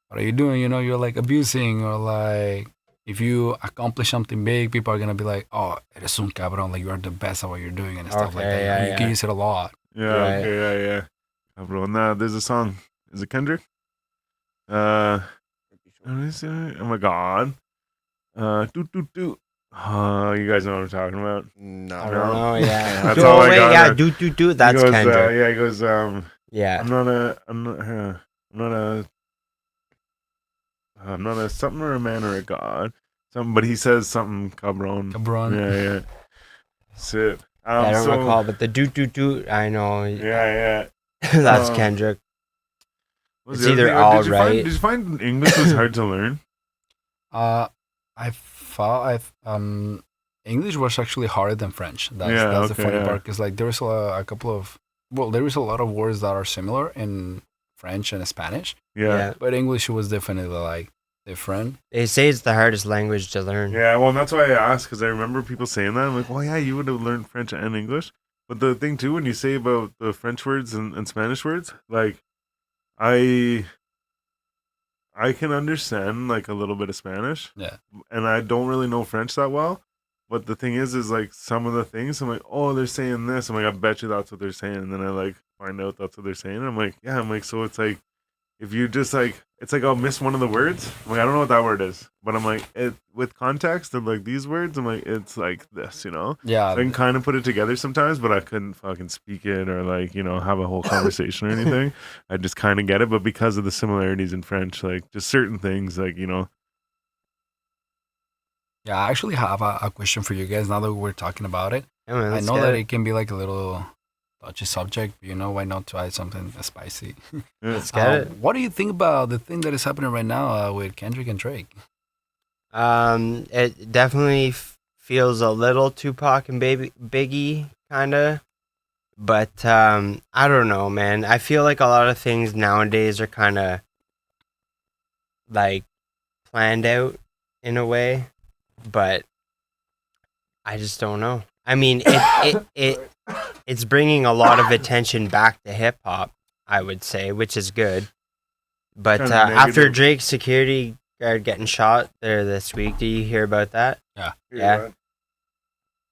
[SPEAKER 5] what are you doing? You're like abusing, or like if you accomplish something big, people are gonna be like, oh, eres un cabrón, like you are the best at what you're doing and stuff like
[SPEAKER 2] Okay,
[SPEAKER 5] that.
[SPEAKER 2] yeah,
[SPEAKER 5] You can use it a lot.
[SPEAKER 3] Yeah,
[SPEAKER 2] Right.
[SPEAKER 3] okay, yeah. Cabrón. Nah, there's a song. Is it Kendrick? What is it? Oh my god. Do. Oh, you guys know what I'm talking about.
[SPEAKER 4] No,
[SPEAKER 2] I don't know. Yeah.
[SPEAKER 3] That's
[SPEAKER 2] Oh,
[SPEAKER 3] all I
[SPEAKER 2] wait,
[SPEAKER 3] got.
[SPEAKER 2] yeah. Do. That's
[SPEAKER 3] he goes,
[SPEAKER 2] Kendrick.
[SPEAKER 3] yeah, he goes,
[SPEAKER 2] Yeah.
[SPEAKER 3] I'm not a something or a man or a god. Something, but he says something cabron.
[SPEAKER 5] Cabron.
[SPEAKER 3] Yeah. Sit.
[SPEAKER 2] I don't
[SPEAKER 3] so,
[SPEAKER 2] recall, but the do. I know.
[SPEAKER 3] Yeah.
[SPEAKER 2] That's
[SPEAKER 3] Um,
[SPEAKER 2] Kendrick.
[SPEAKER 3] What's
[SPEAKER 2] It's
[SPEAKER 3] the other
[SPEAKER 2] either
[SPEAKER 3] thing?
[SPEAKER 2] all
[SPEAKER 3] did
[SPEAKER 2] right.
[SPEAKER 3] Did you find English was hard to learn?
[SPEAKER 5] I thought English was actually harder than French. That's the
[SPEAKER 3] okay,
[SPEAKER 5] funny
[SPEAKER 3] yeah.
[SPEAKER 5] part, because like there is a couple of there is a lot of words that are similar in French and Spanish,
[SPEAKER 3] Yeah.
[SPEAKER 5] but English was definitely like different.
[SPEAKER 2] They say it's the hardest language to learn.
[SPEAKER 3] Yeah, well, that's why I asked, because I remember people saying that. I'm like, well, yeah, you would have learned French and English. But the thing, too, when you say about the French words and Spanish words, like, I can understand, like, a little bit of Spanish.
[SPEAKER 5] Yeah.
[SPEAKER 3] And I don't really know French that well. But the thing is, like, some of the things, I'm like, oh, they're saying this. I'm like, I bet you that's what they're saying. And then I, like, find out that's what they're saying. And I'm like, yeah. I'm like, so it's like, if you just like, it's like I'll miss one of the words. I'm like, I don't know what that word is, but I'm like, with context of like these words, I'm like, it's like this,
[SPEAKER 5] Yeah,
[SPEAKER 3] So I can kind of put it together sometimes, but I couldn't fucking speak it or like, have a whole conversation or anything. I just kind of get it, but because of the similarities in French, like just certain things, like
[SPEAKER 5] yeah. I actually have a question for you guys now that we're talking about it.
[SPEAKER 2] Yeah, man,
[SPEAKER 5] I
[SPEAKER 2] let's
[SPEAKER 5] know
[SPEAKER 2] get
[SPEAKER 5] that
[SPEAKER 2] it.
[SPEAKER 5] it can be like a little touchy subject, but why not try something spicy?
[SPEAKER 2] Let's get it.
[SPEAKER 5] What do you think about the thing that is happening right now with Kendrick and Drake?
[SPEAKER 2] It definitely feels a little Tupac and Biggie kind of, but I don't know, man. I feel like a lot of things nowadays are kind of like planned out in a way, but I just don't know. I mean, it's bringing a lot of attention back to hip hop, I would say, which is good. But
[SPEAKER 3] Kinda
[SPEAKER 2] after
[SPEAKER 3] negative.
[SPEAKER 2] Drake's security guard getting shot there this week, did you hear about that? Yeah.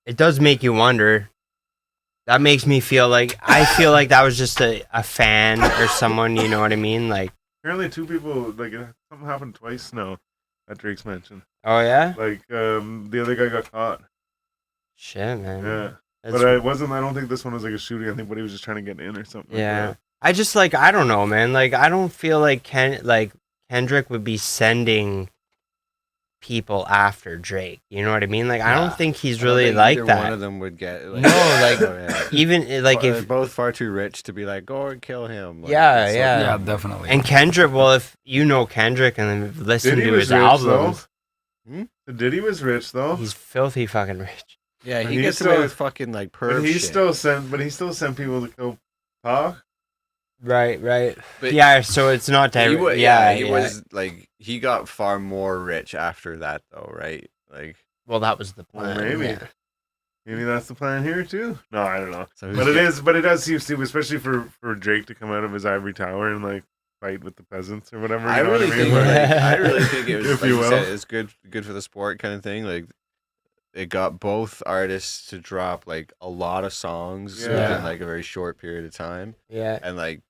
[SPEAKER 2] It does make you wonder. That makes me feel like that was just a fan or someone, you know what I mean? Like,
[SPEAKER 3] Apparently, two people like something happened twice now that Drake's mentioned.
[SPEAKER 2] oh yeah,
[SPEAKER 3] Like the other guy got caught.
[SPEAKER 2] shit, man.
[SPEAKER 3] Yeah.
[SPEAKER 2] That's-
[SPEAKER 3] But I don't think this one was like a shooting. I think but he was just trying to get in or something.
[SPEAKER 2] yeah.
[SPEAKER 3] Like
[SPEAKER 2] I just like I don't know, man. Like I don't feel like Kendrick would be sending people after Drake. You know what I mean? Like I don't think he's really like
[SPEAKER 4] either
[SPEAKER 2] that.
[SPEAKER 4] One of them would get like,
[SPEAKER 2] No, like
[SPEAKER 4] oh, yeah.
[SPEAKER 2] even like
[SPEAKER 4] They're
[SPEAKER 2] if
[SPEAKER 4] both far too rich to be like, go and kill him. Like,
[SPEAKER 2] Yeah,
[SPEAKER 4] it's so-
[SPEAKER 2] yeah.
[SPEAKER 5] Yeah, definitely.
[SPEAKER 2] and Kendrick, well, if you know Kendrick and then listen
[SPEAKER 3] Diddy
[SPEAKER 2] to
[SPEAKER 3] was
[SPEAKER 2] his
[SPEAKER 3] rich,
[SPEAKER 2] albums,
[SPEAKER 3] though. Diddy was rich though.
[SPEAKER 2] he's filthy fucking rich.
[SPEAKER 4] Yeah,
[SPEAKER 3] But
[SPEAKER 4] he
[SPEAKER 3] he
[SPEAKER 4] gets
[SPEAKER 3] still-
[SPEAKER 4] away with fucking like perv
[SPEAKER 3] But he
[SPEAKER 4] shit.
[SPEAKER 3] still sent people to kill Pac.
[SPEAKER 2] Right.
[SPEAKER 4] But
[SPEAKER 2] Yeah, so it's not
[SPEAKER 4] he,
[SPEAKER 2] that.
[SPEAKER 4] wa-
[SPEAKER 2] Yeah,
[SPEAKER 4] he was like he got far more rich after that though, right? Like
[SPEAKER 2] Well, that was the
[SPEAKER 3] Well,
[SPEAKER 2] plan.
[SPEAKER 3] maybe.
[SPEAKER 2] yeah.
[SPEAKER 3] Maybe that's the plan here too. No, I don't know.
[SPEAKER 4] so who's
[SPEAKER 3] But it
[SPEAKER 4] get-
[SPEAKER 3] is. But it does seem to, especially for Drake to come out of his ivory tower and like fight with the peasants or whatever. You
[SPEAKER 4] I
[SPEAKER 3] know what
[SPEAKER 4] really
[SPEAKER 3] I mean?
[SPEAKER 4] think
[SPEAKER 3] Like,
[SPEAKER 4] I really think it was
[SPEAKER 3] If
[SPEAKER 4] like
[SPEAKER 3] you
[SPEAKER 4] you
[SPEAKER 3] will.
[SPEAKER 4] said, it's good for the sport kind of thing. Like it got both artists to drop like a lot of songs
[SPEAKER 3] Yeah.
[SPEAKER 4] in like a very short period of time,
[SPEAKER 2] Yeah.
[SPEAKER 4] and like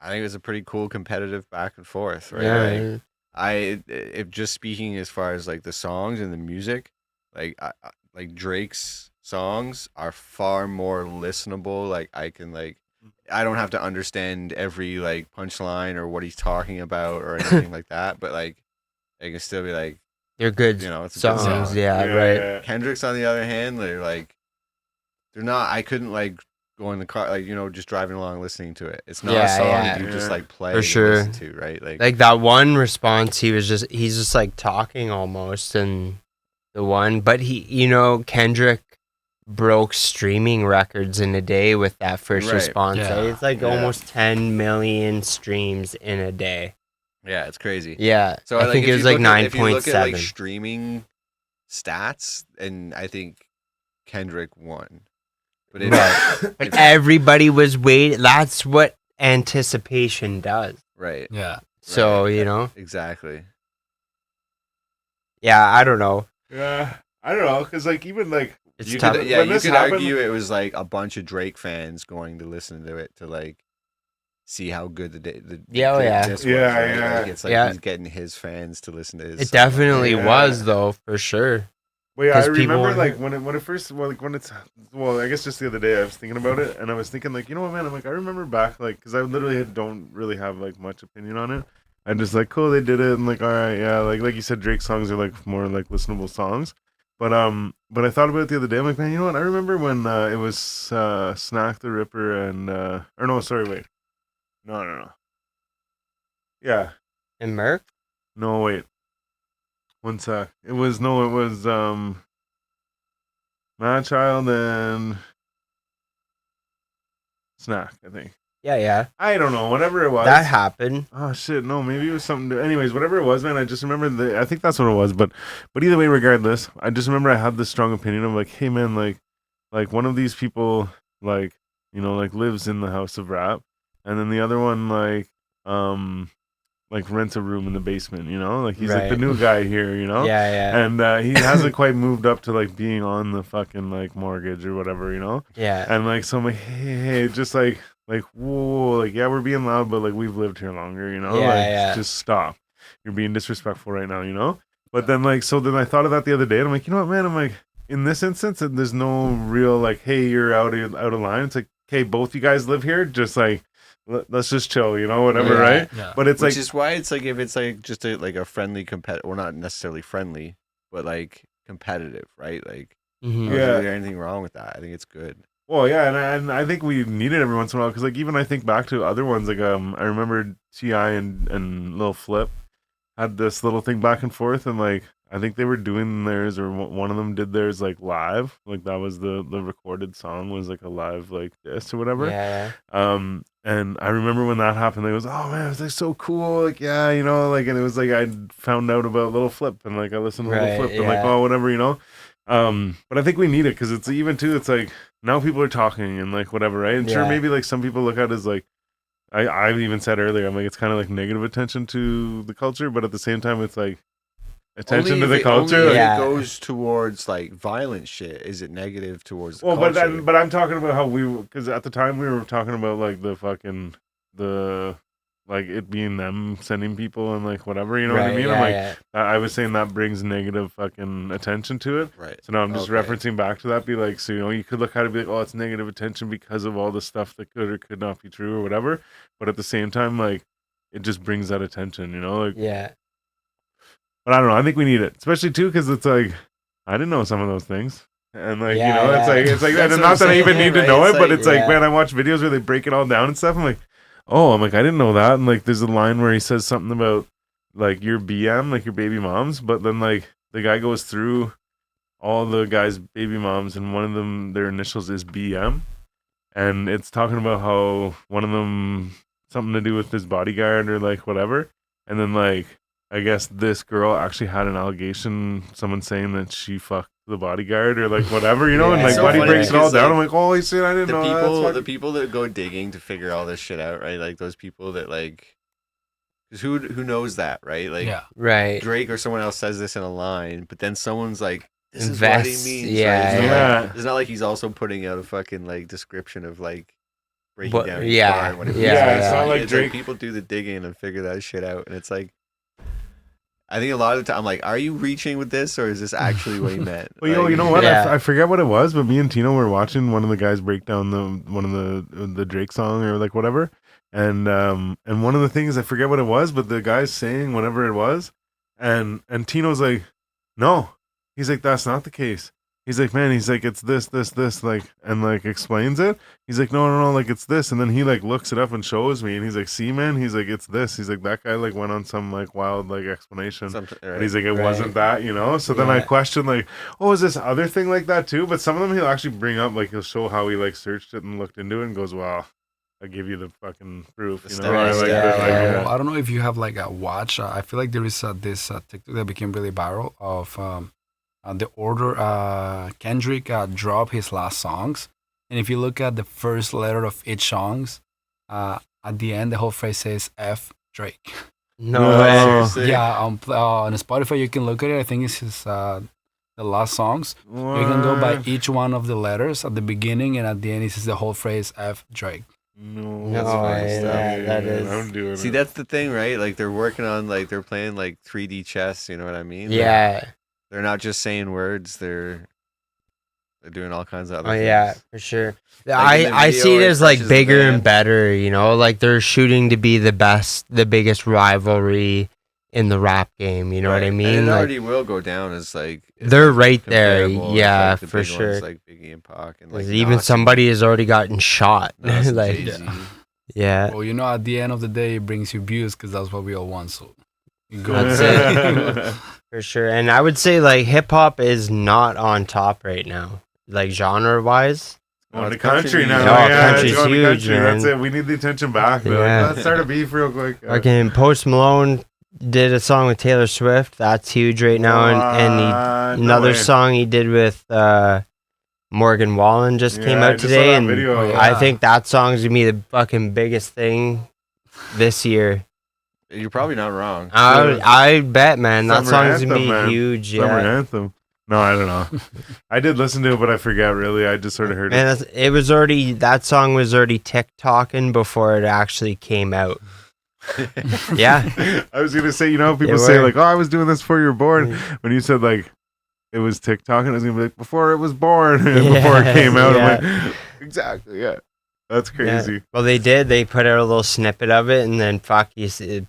[SPEAKER 4] I think it was a pretty cool competitive back and forth, right?
[SPEAKER 2] Yeah.
[SPEAKER 4] Like, if just speaking as far as like the songs and the music, like like Drake's songs are far more listenable. Like I don't have to understand every like punchline or what he's talking about or anything like that. But like they can still be like,
[SPEAKER 2] They're good
[SPEAKER 4] you know, it's a good
[SPEAKER 2] songs.
[SPEAKER 4] song.
[SPEAKER 2] Yeah, right.
[SPEAKER 4] Kendrick's on the other hand, they're like, they're not. I couldn't like go in the car, like, you know, just driving along listening to it. It's not a song that you just like play
[SPEAKER 2] For
[SPEAKER 4] and
[SPEAKER 2] sure.
[SPEAKER 4] listen to, right?
[SPEAKER 2] Like that one response, he's just like talking almost, and the one, but Kendrick broke streaming records in a day with that first
[SPEAKER 4] Right.
[SPEAKER 2] response.
[SPEAKER 5] Yeah.
[SPEAKER 2] It's like
[SPEAKER 4] Yeah.
[SPEAKER 2] almost 10 million streams in a day.
[SPEAKER 4] Yeah, it's crazy.
[SPEAKER 2] Yeah,
[SPEAKER 4] So
[SPEAKER 2] I think
[SPEAKER 4] if
[SPEAKER 2] it was
[SPEAKER 4] you
[SPEAKER 2] like
[SPEAKER 4] look at- If you look at like
[SPEAKER 2] 9.7.
[SPEAKER 4] streaming stats, and I think Kendrick won. But if,
[SPEAKER 2] Right. But everybody was waiting. That's what anticipation does.
[SPEAKER 4] right,
[SPEAKER 5] Yeah.
[SPEAKER 2] So,
[SPEAKER 4] exactly.
[SPEAKER 2] yeah, I don't know.
[SPEAKER 3] Yeah, I don't know, because like even like
[SPEAKER 2] It's
[SPEAKER 3] you
[SPEAKER 2] tough.
[SPEAKER 3] could,
[SPEAKER 4] Yeah,
[SPEAKER 3] when
[SPEAKER 4] you
[SPEAKER 3] this
[SPEAKER 4] could
[SPEAKER 3] happened-
[SPEAKER 4] argue it was like a bunch of Drake fans going to listen to it to like see how good the
[SPEAKER 2] Yeah, oh, yeah.
[SPEAKER 4] disc was,
[SPEAKER 3] Yeah,
[SPEAKER 4] right?
[SPEAKER 3] yeah.
[SPEAKER 4] Like, it's like
[SPEAKER 2] Yeah.
[SPEAKER 4] he's getting his fans to listen to his.
[SPEAKER 2] It
[SPEAKER 4] song.
[SPEAKER 2] definitely
[SPEAKER 3] Yeah.
[SPEAKER 2] was, though, for sure.
[SPEAKER 3] Well, yeah, I
[SPEAKER 2] 'Cause people-
[SPEAKER 3] remember like when it first, when it's, well, I guess just the other day I was thinking about it, and I was thinking like, you know what, man, I'm like, I remember back, like, because I literally don't really have like much opinion on it. I'm just like, cool, they did it, and like, all right, yeah, like you said, Drake songs are like more like listenable songs, but I thought about it the other day. I'm like, man, you know what? I remember when it was Snack the Ripper and or no, sorry, wait, no, yeah,
[SPEAKER 2] And Merc?
[SPEAKER 3] no, wait. One sec. It was Mad Child and Snack, I think.
[SPEAKER 2] Yeah.
[SPEAKER 3] I don't know, whatever it was.
[SPEAKER 2] That happened.
[SPEAKER 3] Oh shit, no, maybe it was something anyways, whatever it was, man, I just remember I think that's what it was, but either way, regardless, I just remember I had this strong opinion of like, hey man, like one of these people like, like lives in the house of rap, and then the other one like rents a room in the basement, like he's like the
[SPEAKER 2] Right.
[SPEAKER 3] new guy here,
[SPEAKER 2] Yeah.
[SPEAKER 3] and he hasn't quite moved up to like being on the fucking like mortgage or whatever,
[SPEAKER 2] Yeah.
[SPEAKER 3] and like so I'm like, hey, just like whoa, like yeah, we're being loud, but like we've lived here longer,
[SPEAKER 2] Yeah,
[SPEAKER 3] like
[SPEAKER 2] yeah.
[SPEAKER 3] just stop, you're being disrespectful right now, but then like so then I thought of that the other day, and I'm like, you know what, man, I'm like, in this instance, there's no real like, hey, you're out of line. It's like, okay, both you guys live here, just like let's just chill, whatever,
[SPEAKER 2] Yeah.
[SPEAKER 3] right?
[SPEAKER 5] Yeah.
[SPEAKER 3] But it's
[SPEAKER 4] Which
[SPEAKER 3] like,
[SPEAKER 4] is why it's like if it's like just a friendly competitive, or not necessarily friendly, but like competitive, right? Like,
[SPEAKER 2] Mhm.
[SPEAKER 4] is
[SPEAKER 3] Yeah.
[SPEAKER 4] there anything wrong with that? I think it's good.
[SPEAKER 3] well, yeah, and I think we need it every once in a while, because like even I think back to other ones, like I remember T.I. and Lil Flip had this little thing back and forth, and like I think they were doing theirs, or one of them did theirs like live, like that was the recorded song was like a live like this or whatever.
[SPEAKER 2] Yeah.
[SPEAKER 3] And I remember when that happened, it was, oh man, it was like so cool, like yeah, like, and it was like I found out about Little Flip, and like I listened to
[SPEAKER 2] Right,
[SPEAKER 3] Little Flip, and like
[SPEAKER 2] yeah.
[SPEAKER 3] oh whatever. But I think we need it, because it's even too, it's like now people are talking and like whatever, right? And sure,
[SPEAKER 2] Yeah.
[SPEAKER 3] maybe like some people look at it as like I even said earlier, I'm like, it's kind of like negative attention to the culture, but at the same time, it's like attention to the culture.
[SPEAKER 4] Only
[SPEAKER 3] like-
[SPEAKER 4] if
[SPEAKER 2] Yeah.
[SPEAKER 4] it goes towards like violent shit. Is it negative towards the
[SPEAKER 3] well,
[SPEAKER 4] culture?
[SPEAKER 3] but I'm talking about how because at the time we were talking about like the like it being them sending people and like whatever, you know what I
[SPEAKER 2] Right,
[SPEAKER 3] mean?
[SPEAKER 2] yeah,
[SPEAKER 3] I'm like,
[SPEAKER 2] yeah.
[SPEAKER 3] I was saying that brings negative fucking attention to it.
[SPEAKER 4] Right.
[SPEAKER 3] So now I'm just
[SPEAKER 4] Okay.
[SPEAKER 3] referencing back to that. Be like, so you could look at it and be like, oh, it's negative attention because of all the stuff that could or could not be true or whatever. But at the same time, like it just brings that attention, like.
[SPEAKER 2] Yeah.
[SPEAKER 3] But I don't know. I think we need it, especially too, because it's like I didn't know some of those things, and like
[SPEAKER 2] Yeah,
[SPEAKER 3] it's
[SPEAKER 2] yeah.
[SPEAKER 3] like
[SPEAKER 4] That's
[SPEAKER 3] and
[SPEAKER 4] what
[SPEAKER 3] not
[SPEAKER 4] I'm
[SPEAKER 3] that I
[SPEAKER 4] saying,
[SPEAKER 3] even
[SPEAKER 4] yeah,
[SPEAKER 3] need to
[SPEAKER 4] right?
[SPEAKER 3] know
[SPEAKER 4] It's
[SPEAKER 3] it, but
[SPEAKER 4] like-
[SPEAKER 3] it's like
[SPEAKER 2] yeah.
[SPEAKER 3] man, I watch videos where they break it all down and stuff. I'm like, oh, I'm like I didn't know that, and like there's a line where he says something about like your BM, like your baby moms, but then like the guy goes through all the guys' baby moms, and one of them their initials is BM, and it's talking about how one of them something to do with his bodyguard or like whatever, and then like I guess this girl actually had an allegation, someone saying that she fucked the bodyguard or like whatever, and
[SPEAKER 2] Yeah.
[SPEAKER 3] like
[SPEAKER 2] It's so
[SPEAKER 3] Buddy
[SPEAKER 2] funny
[SPEAKER 3] breaks it all
[SPEAKER 4] because,
[SPEAKER 3] down.
[SPEAKER 4] like,
[SPEAKER 3] I'm like, holy shit, I didn't
[SPEAKER 4] The
[SPEAKER 3] know that.
[SPEAKER 4] people,
[SPEAKER 3] That's
[SPEAKER 4] the people that go digging to figure all this shit out, right? Like those people that like, because who knows that, right? Like
[SPEAKER 5] Yeah.
[SPEAKER 2] Right.
[SPEAKER 4] Drake or someone else says this in a line, but then someone's like, "This
[SPEAKER 2] Invest,
[SPEAKER 4] is what he means."
[SPEAKER 2] yeah,
[SPEAKER 4] right? It's, not
[SPEAKER 3] yeah.
[SPEAKER 4] like, it's not like he's also putting out a fucking like description of like breaking
[SPEAKER 2] What-
[SPEAKER 4] down. Each
[SPEAKER 2] yeah,
[SPEAKER 4] bar and what it
[SPEAKER 2] yeah,
[SPEAKER 4] means.
[SPEAKER 2] yeah.
[SPEAKER 3] It's not like
[SPEAKER 4] It's
[SPEAKER 3] Drake-
[SPEAKER 4] people do the digging and figure that shit out, and it's like, I think a lot of the time, I'm like, are you reaching with this, or is this actually what he meant?
[SPEAKER 3] Well,
[SPEAKER 4] Like,
[SPEAKER 3] you know what?
[SPEAKER 2] Yeah.
[SPEAKER 3] I forget what it was, but me and Tino were watching one of the guys break down one of the Drake song or like whatever, and one of the things I forget what it was, but the guy's saying whatever it was, And Tino's like, no. He's like, that's not the case. He's like, man, he's like, it's this, like, and like explains it. He's like, no, like it's this. And then he like looks it up and shows me, and he's like, see, man, he's like, it's this. He's like, that guy like went on some like wild like explanation. And he's like, it wasn't that, you know? So then I questioned like, oh, is this other thing like that too? But some of them he'll actually bring up, like he'll show how he like searched it and looked into it and goes, wow, I give you the fucking proof, you know?
[SPEAKER 5] Well, I don't know if you have like a watch. I feel like there is this TikTok that became really viral of the order Kendrick dropped his last songs, and if you look at the first letter of each songs, at the end the whole phrase says F Drake.
[SPEAKER 2] No way.
[SPEAKER 5] Yeah, on Spotify you can look at it. I think it's his the last songs.
[SPEAKER 3] What?
[SPEAKER 5] You can go by each one of the letters at the beginning, and at the end it says the whole phrase F Drake.
[SPEAKER 3] No
[SPEAKER 2] way. That is.
[SPEAKER 3] I'm doing
[SPEAKER 4] See,
[SPEAKER 3] it.
[SPEAKER 4] that's the thing, right? Like they're working on, like they're playing like 3D chess. You know what I mean?
[SPEAKER 2] Yeah.
[SPEAKER 4] They're not just saying words. They're doing all kinds of other
[SPEAKER 2] Oh
[SPEAKER 4] things.
[SPEAKER 2] yeah, for sure.
[SPEAKER 4] Like, in the
[SPEAKER 2] I
[SPEAKER 4] video,
[SPEAKER 2] see it
[SPEAKER 4] it
[SPEAKER 2] as like
[SPEAKER 4] touches the
[SPEAKER 2] bigger and
[SPEAKER 4] band.
[SPEAKER 2] better, you know, like they're shooting to be the biggest rivalry in the rap game, you know what I
[SPEAKER 4] Right.
[SPEAKER 2] mean?
[SPEAKER 4] And it
[SPEAKER 2] Like,
[SPEAKER 4] already will go down as like
[SPEAKER 2] they're right there,
[SPEAKER 4] comparable as,
[SPEAKER 2] yeah,
[SPEAKER 4] like, the
[SPEAKER 2] for
[SPEAKER 4] big
[SPEAKER 2] sure.
[SPEAKER 4] ones, like Biggie and Pac and like
[SPEAKER 2] even
[SPEAKER 4] Nas and-
[SPEAKER 2] somebody has already gotten shot.
[SPEAKER 4] Nas and
[SPEAKER 2] Like,
[SPEAKER 4] Jay-Z.
[SPEAKER 2] yeah.
[SPEAKER 5] Well, you know, at the end of the day, it brings you views because that's what we all want. So you go.
[SPEAKER 2] That's it. For sure. And I would say like hip hop is not on top right now. Like genre wise.
[SPEAKER 3] Going to
[SPEAKER 4] it's country
[SPEAKER 3] country now.
[SPEAKER 4] music.
[SPEAKER 2] Oh,
[SPEAKER 3] yeah,
[SPEAKER 2] country's
[SPEAKER 3] it's going to
[SPEAKER 2] huge,
[SPEAKER 3] country. That's
[SPEAKER 2] man.
[SPEAKER 3] it. We need the attention back. They're
[SPEAKER 2] Yeah.
[SPEAKER 3] like, let's start a beef real quick.
[SPEAKER 2] Fucking Post Malone did a song with Taylor Swift. That's huge right now. And
[SPEAKER 3] No
[SPEAKER 2] another
[SPEAKER 3] way.
[SPEAKER 2] song he did with Morgan Wallen just came
[SPEAKER 3] Yeah, I
[SPEAKER 2] out
[SPEAKER 3] just saw
[SPEAKER 2] today.
[SPEAKER 3] that
[SPEAKER 2] And
[SPEAKER 3] video.
[SPEAKER 5] Oh, yeah.
[SPEAKER 2] I think that song's gonna be the fucking biggest thing this year.
[SPEAKER 4] You're probably not wrong.
[SPEAKER 2] I bet, man. That
[SPEAKER 3] Summer
[SPEAKER 2] song's gonna be
[SPEAKER 3] anthem, man.
[SPEAKER 2] huge.
[SPEAKER 3] Summer
[SPEAKER 2] Yeah.
[SPEAKER 3] anthem. No, I don't know. I did listen to it, but I forget really. I just sort of heard
[SPEAKER 2] Man,
[SPEAKER 3] it.
[SPEAKER 2] it was already that song was already TikToking before it actually came out. Yeah.
[SPEAKER 3] I was gonna say, you know, people
[SPEAKER 2] They
[SPEAKER 3] say
[SPEAKER 2] were.
[SPEAKER 3] like, "Oh, I was doing this before you were born." When you said like it was TikTok, and I was gonna be like, "Before it was born," before it came out.
[SPEAKER 2] Yeah.
[SPEAKER 3] I'm like, exactly, yeah. That's
[SPEAKER 2] Yeah.
[SPEAKER 3] crazy.
[SPEAKER 2] Well, they did. They put out a little snippet of it, and then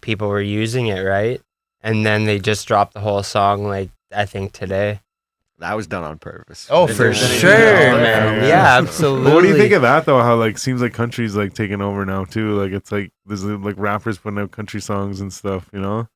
[SPEAKER 2] people were using it, right? And then they just dropped the whole song, like I think today.
[SPEAKER 4] That was done on purpose.
[SPEAKER 2] Oh,
[SPEAKER 4] They
[SPEAKER 2] for
[SPEAKER 4] did it.
[SPEAKER 2] sure,
[SPEAKER 3] Yeah.
[SPEAKER 2] man.
[SPEAKER 3] Yeah.
[SPEAKER 2] Yeah, absolutely.
[SPEAKER 3] But what do you think of that though? How like seems like country's like taking over now too. Like it's like there's like rappers putting out country songs and stuff. You know?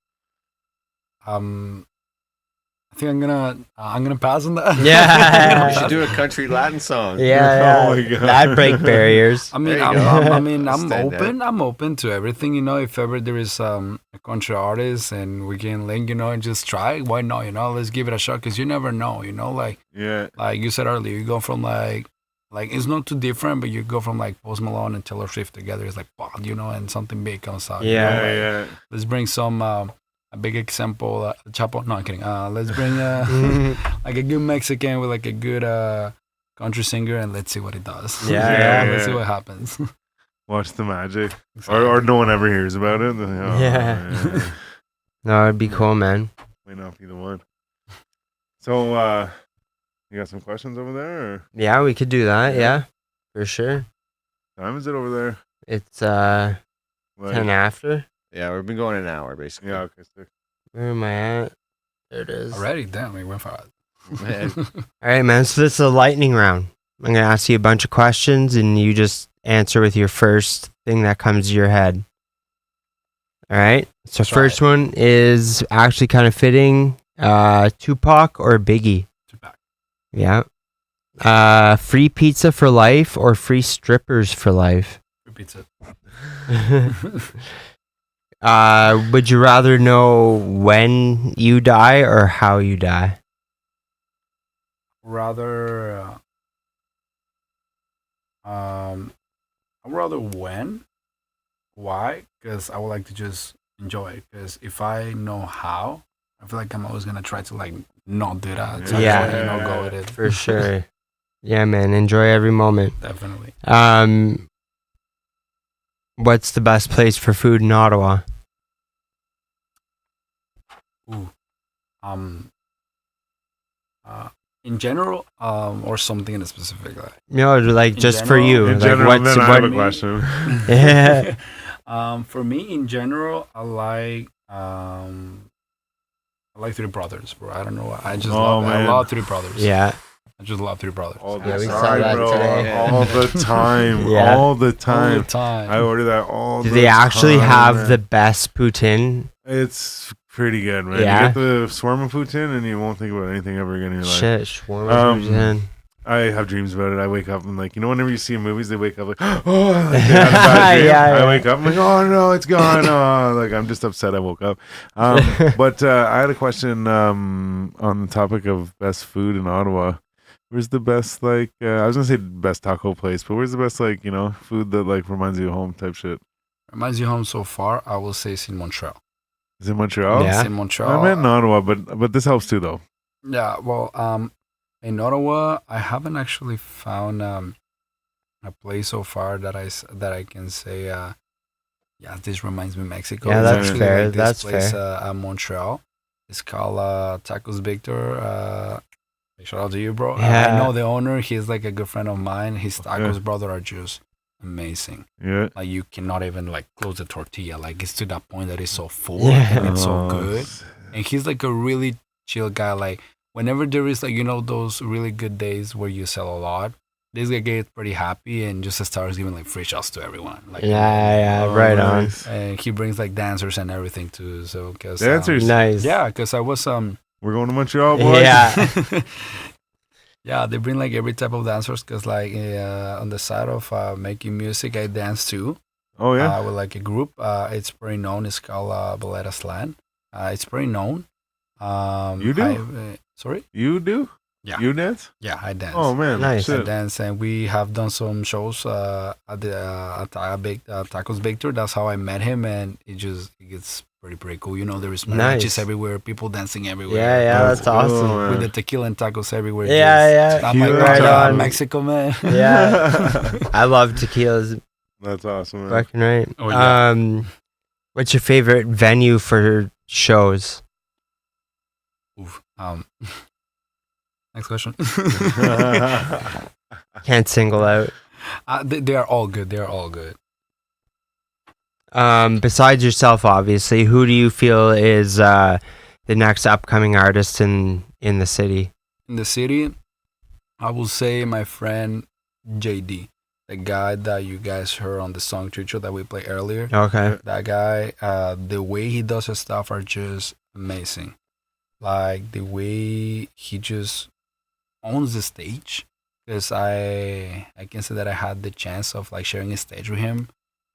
[SPEAKER 5] I think I'm gonna pass on that.
[SPEAKER 2] Yeah.
[SPEAKER 4] You should do a country Latin song.
[SPEAKER 2] Yeah,
[SPEAKER 3] Oh my
[SPEAKER 2] yeah.
[SPEAKER 3] God.
[SPEAKER 2] That'd break barriers.
[SPEAKER 5] I mean,
[SPEAKER 4] There you go.
[SPEAKER 5] I'm
[SPEAKER 4] Stand
[SPEAKER 5] open. I'm open to everything. You know, if ever there is a country artist and we can link, you know, and just try, why not? You know, let's give it a shot because you never know. You know, like
[SPEAKER 3] Yeah.
[SPEAKER 5] you said earlier, you go from like it's not too different, but you go from like Post Malone and Taylor Swift together. It's like, wow, you know, and something big comes out. you know,
[SPEAKER 2] Yeah.
[SPEAKER 5] like,
[SPEAKER 3] Yeah.
[SPEAKER 5] let's bring some a big example, Chapo. No, I'm kidding. Let's bring like a good Mexican with like a good country singer, and let's see what it does.
[SPEAKER 2] Yeah,
[SPEAKER 5] Let's see
[SPEAKER 3] yeah.
[SPEAKER 5] what happens.
[SPEAKER 3] Watch the magic, or no one ever hears about it. Then, oh,
[SPEAKER 2] Yeah. No, it'd be cool, man.
[SPEAKER 3] May not be the one. So, you got some questions over there? Or
[SPEAKER 2] Yeah, we could do that.
[SPEAKER 3] Yeah.
[SPEAKER 2] Yeah, for sure.
[SPEAKER 3] time is it over there?
[SPEAKER 2] It's
[SPEAKER 3] 10
[SPEAKER 2] 10 after.
[SPEAKER 4] Yeah, we've been going an hour basically.
[SPEAKER 3] Yeah. Okay. Sick.
[SPEAKER 2] Where am I at? There it is.
[SPEAKER 5] Already, damn, we went far.
[SPEAKER 4] Man,
[SPEAKER 2] All right, man. So this is a lightning round. I'm gonna ask you a bunch of questions, and you just answer with your first thing that comes to your head. All right. So
[SPEAKER 5] Try
[SPEAKER 2] first one is actually kind of fitting. Tupac or Biggie?
[SPEAKER 5] Tupac.
[SPEAKER 2] Yeah. Free pizza for life or free strippers for life?
[SPEAKER 5] Repeats it.
[SPEAKER 2] Would you rather know when you die or how you die?
[SPEAKER 5] Rather, I'd rather when. Why? Because I would like to just enjoy it. Because if I know how, I feel like I'm always gonna try to like not do that. So
[SPEAKER 2] Yeah.
[SPEAKER 5] I just, you know, go with it.
[SPEAKER 2] For sure. Yeah, man. Enjoy every moment.
[SPEAKER 5] Definitely.
[SPEAKER 2] What's the best place for food in Ottawa?
[SPEAKER 5] Ooh. In general, or something in a specific like.
[SPEAKER 2] No, like
[SPEAKER 5] In
[SPEAKER 2] just for
[SPEAKER 5] general-
[SPEAKER 2] you.
[SPEAKER 3] In
[SPEAKER 2] Like
[SPEAKER 3] general,
[SPEAKER 2] what's
[SPEAKER 3] then I have a
[SPEAKER 2] what?
[SPEAKER 3] question.
[SPEAKER 2] Yeah.
[SPEAKER 5] For me, in general, I I like Three Brothers, bro. I don't know why. I just
[SPEAKER 3] Oh,
[SPEAKER 5] love it.
[SPEAKER 3] man.
[SPEAKER 5] I love Three Brothers.
[SPEAKER 2] Yeah.
[SPEAKER 5] I just love Three Brothers.
[SPEAKER 3] All
[SPEAKER 2] Yeah,
[SPEAKER 3] the
[SPEAKER 2] we saw
[SPEAKER 3] time,
[SPEAKER 2] that
[SPEAKER 3] bro.
[SPEAKER 2] today.
[SPEAKER 3] All the time.
[SPEAKER 2] Yeah.
[SPEAKER 3] All the
[SPEAKER 5] All
[SPEAKER 3] time.
[SPEAKER 5] the time.
[SPEAKER 3] I order that all
[SPEAKER 2] Do
[SPEAKER 3] the
[SPEAKER 2] they actually
[SPEAKER 3] time,
[SPEAKER 2] have
[SPEAKER 3] man.
[SPEAKER 2] the best poutine?
[SPEAKER 3] It's pretty good, man.
[SPEAKER 2] Yeah.
[SPEAKER 3] You get the shawarma poutine and you won't think about anything ever again in your life.
[SPEAKER 2] Shit, shawarma
[SPEAKER 3] Um,
[SPEAKER 2] poutine.
[SPEAKER 3] I have dreams about it. I wake up and like, you know, whenever you see movies, they wake up like, oh, like they had a bad dream.
[SPEAKER 2] Yeah,
[SPEAKER 3] I
[SPEAKER 2] yeah.
[SPEAKER 3] wake up, I'm like, oh no, it's gone. Oh, like I'm just upset I woke up. But I had a question on the topic of best food in Ottawa. Where's the best, like, I was gonna say best taco place, but where's the best, like, you know, food that like reminds you of home type shit?
[SPEAKER 5] Reminds you home so far, I will say it's in Montreal.
[SPEAKER 3] Is it Montreal?
[SPEAKER 2] Yeah.
[SPEAKER 5] It's in Montreal.
[SPEAKER 3] I meant in Ottawa, but this helps too, though.
[SPEAKER 5] Yeah, well, in Ottawa, I haven't actually found a place so far that I can say, yeah, this reminds me of Mexico.
[SPEAKER 2] Yeah,
[SPEAKER 5] It's
[SPEAKER 3] that's
[SPEAKER 5] actually
[SPEAKER 2] fair,
[SPEAKER 5] Like this
[SPEAKER 2] that's
[SPEAKER 5] place,
[SPEAKER 2] fair.
[SPEAKER 5] at Montreal. It's called Tacos Victor. Shout out to you, bro.
[SPEAKER 2] Yeah.
[SPEAKER 5] I know the owner. He's like a good friend of mine. His tacos, brother, are just amazing.
[SPEAKER 3] Yeah.
[SPEAKER 5] Like you cannot even like close the tortilla. Like it's to that point that it's so full
[SPEAKER 2] Yeah.
[SPEAKER 5] and it's so
[SPEAKER 3] Oh,
[SPEAKER 5] good. And he's like a really chill guy. Like whenever there is like, you know, those really good days where you sell a lot, this guy gets pretty happy and just starts giving like free shots to everyone. Like,
[SPEAKER 2] Yeah,
[SPEAKER 3] Oh,
[SPEAKER 2] right
[SPEAKER 3] nice.
[SPEAKER 5] and he brings like dancers and everything too. So cause
[SPEAKER 3] Dancers?
[SPEAKER 2] on. Nice.
[SPEAKER 5] yeah, cause I was
[SPEAKER 3] We're going to Montreal, boys.
[SPEAKER 2] Yeah.
[SPEAKER 5] yeah, they bring like every type of dancers. Cause like on the side of making music, I dance too.
[SPEAKER 3] Oh, yeah.
[SPEAKER 5] With like a group. It's pretty known. It's called Ballet Slan. It's pretty known.
[SPEAKER 3] You do?
[SPEAKER 5] Sorry?
[SPEAKER 3] You do?
[SPEAKER 5] Yeah.
[SPEAKER 3] You dance?
[SPEAKER 5] Yeah, I dance.
[SPEAKER 3] Oh, man.
[SPEAKER 2] Nice.
[SPEAKER 5] I
[SPEAKER 3] Shit.
[SPEAKER 5] dance, and we have done some shows at the Tacos Victor. That's how I met him, and it gets pretty cool. You know, there is mariachis
[SPEAKER 2] Nice.
[SPEAKER 5] everywhere, people dancing everywhere.
[SPEAKER 2] Yeah, that's
[SPEAKER 3] cool,
[SPEAKER 2] awesome.
[SPEAKER 3] man.
[SPEAKER 5] With the tequila and tacos everywhere.
[SPEAKER 2] Yeah,
[SPEAKER 5] I'm like,
[SPEAKER 3] Tequila
[SPEAKER 2] right
[SPEAKER 5] "Oh,
[SPEAKER 2] on."
[SPEAKER 5] Mexico, man.
[SPEAKER 2] Yeah. I love tequilas.
[SPEAKER 3] That's awesome, man.
[SPEAKER 2] Fucking right.
[SPEAKER 5] Oh, yeah.
[SPEAKER 2] What's your favorite venue for shows?
[SPEAKER 5] Oof. Next question.
[SPEAKER 2] Can't single out.
[SPEAKER 5] They are all good. They are all good.
[SPEAKER 2] Besides yourself, obviously, who do you feel is the next upcoming artist in the city?
[SPEAKER 5] In the city, I will say my friend JD, the guy that you guys heard on the song Chucho that we played earlier.
[SPEAKER 2] Okay.
[SPEAKER 5] That guy, the way he does his stuff are just amazing. Like the way he just owns the stage. Because I can say that I had the chance of like sharing a stage with him.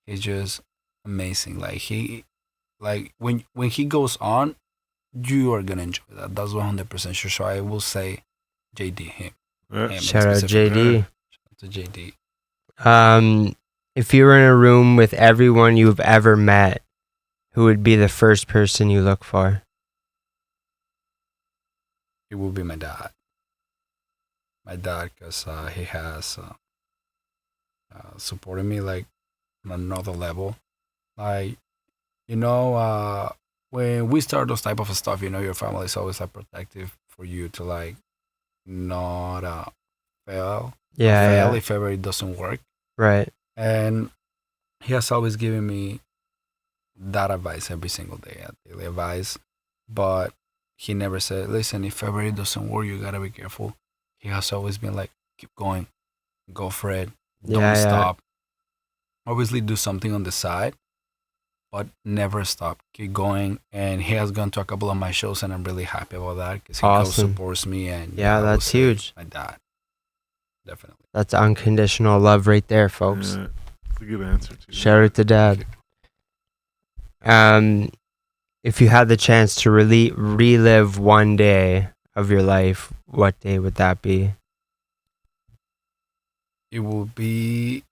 [SPEAKER 5] He's just amazing. Like when he goes on, you are gonna enjoy that. That's 100% sure. So I will say JD him.
[SPEAKER 3] Yeah.
[SPEAKER 5] him
[SPEAKER 2] Shout out
[SPEAKER 5] specifically.
[SPEAKER 2] JD.
[SPEAKER 5] To JD.
[SPEAKER 2] If you were in a room with everyone you've ever met, who would be the first person you look for?
[SPEAKER 5] It will be my dad. My dad, because he has supported me like on another level. Like, you know, when we start those type of stuff, you know, your family is always like protective for you to like not fail.
[SPEAKER 2] Yeah.
[SPEAKER 5] If ever it doesn't work.
[SPEAKER 2] Right.
[SPEAKER 5] And he has always given me that advice every single day, daily advice. But he never said, listen, if ever it doesn't work, you gotta be careful. He has always been like, keep going, go for it, don't stop. Obviously do something on the side, but never stop, keep going. And he has gone to a couple of my shows, and I'm really happy about that because he goes
[SPEAKER 2] Awesome.
[SPEAKER 5] supports me. And
[SPEAKER 2] Yeah,
[SPEAKER 5] I will
[SPEAKER 2] that's
[SPEAKER 5] say
[SPEAKER 2] huge.
[SPEAKER 5] My dad, definitely.
[SPEAKER 2] That's unconditional love right there, folks.
[SPEAKER 3] Yeah. That's a good answer, too.
[SPEAKER 2] Shout out to Dad. If you had the chance to relive one day of your life, what day would that be?
[SPEAKER 5] It will be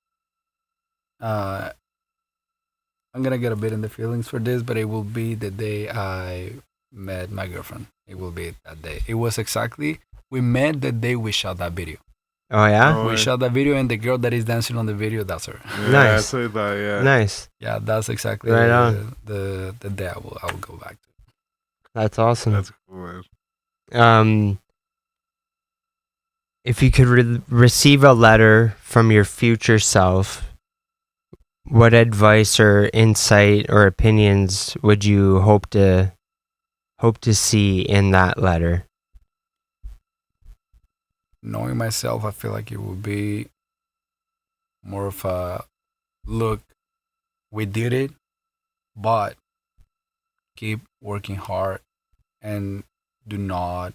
[SPEAKER 5] I'm gonna get a bit in the feelings for this, but it will be the day I met my girlfriend. It will be that day. It was exactly, we met the day we shot that video.
[SPEAKER 2] Oh, yeah?
[SPEAKER 3] Oh,
[SPEAKER 5] We
[SPEAKER 3] yeah.
[SPEAKER 5] shot that video, and the girl that is dancing on the video, that's her.
[SPEAKER 3] Yeah,
[SPEAKER 2] Nice.
[SPEAKER 3] that's what I thought, yeah.
[SPEAKER 2] Nice.
[SPEAKER 5] Yeah, that's exactly
[SPEAKER 2] Right on.
[SPEAKER 5] the day I will go back to.
[SPEAKER 2] That's awesome.
[SPEAKER 3] That's cool, man.
[SPEAKER 2] If you could receive a letter from your future self, what advice or insight or opinions would you hope to hope to see in that letter?
[SPEAKER 5] Knowing myself, I feel like it would be more of a look, we did it, but keep working hard and do not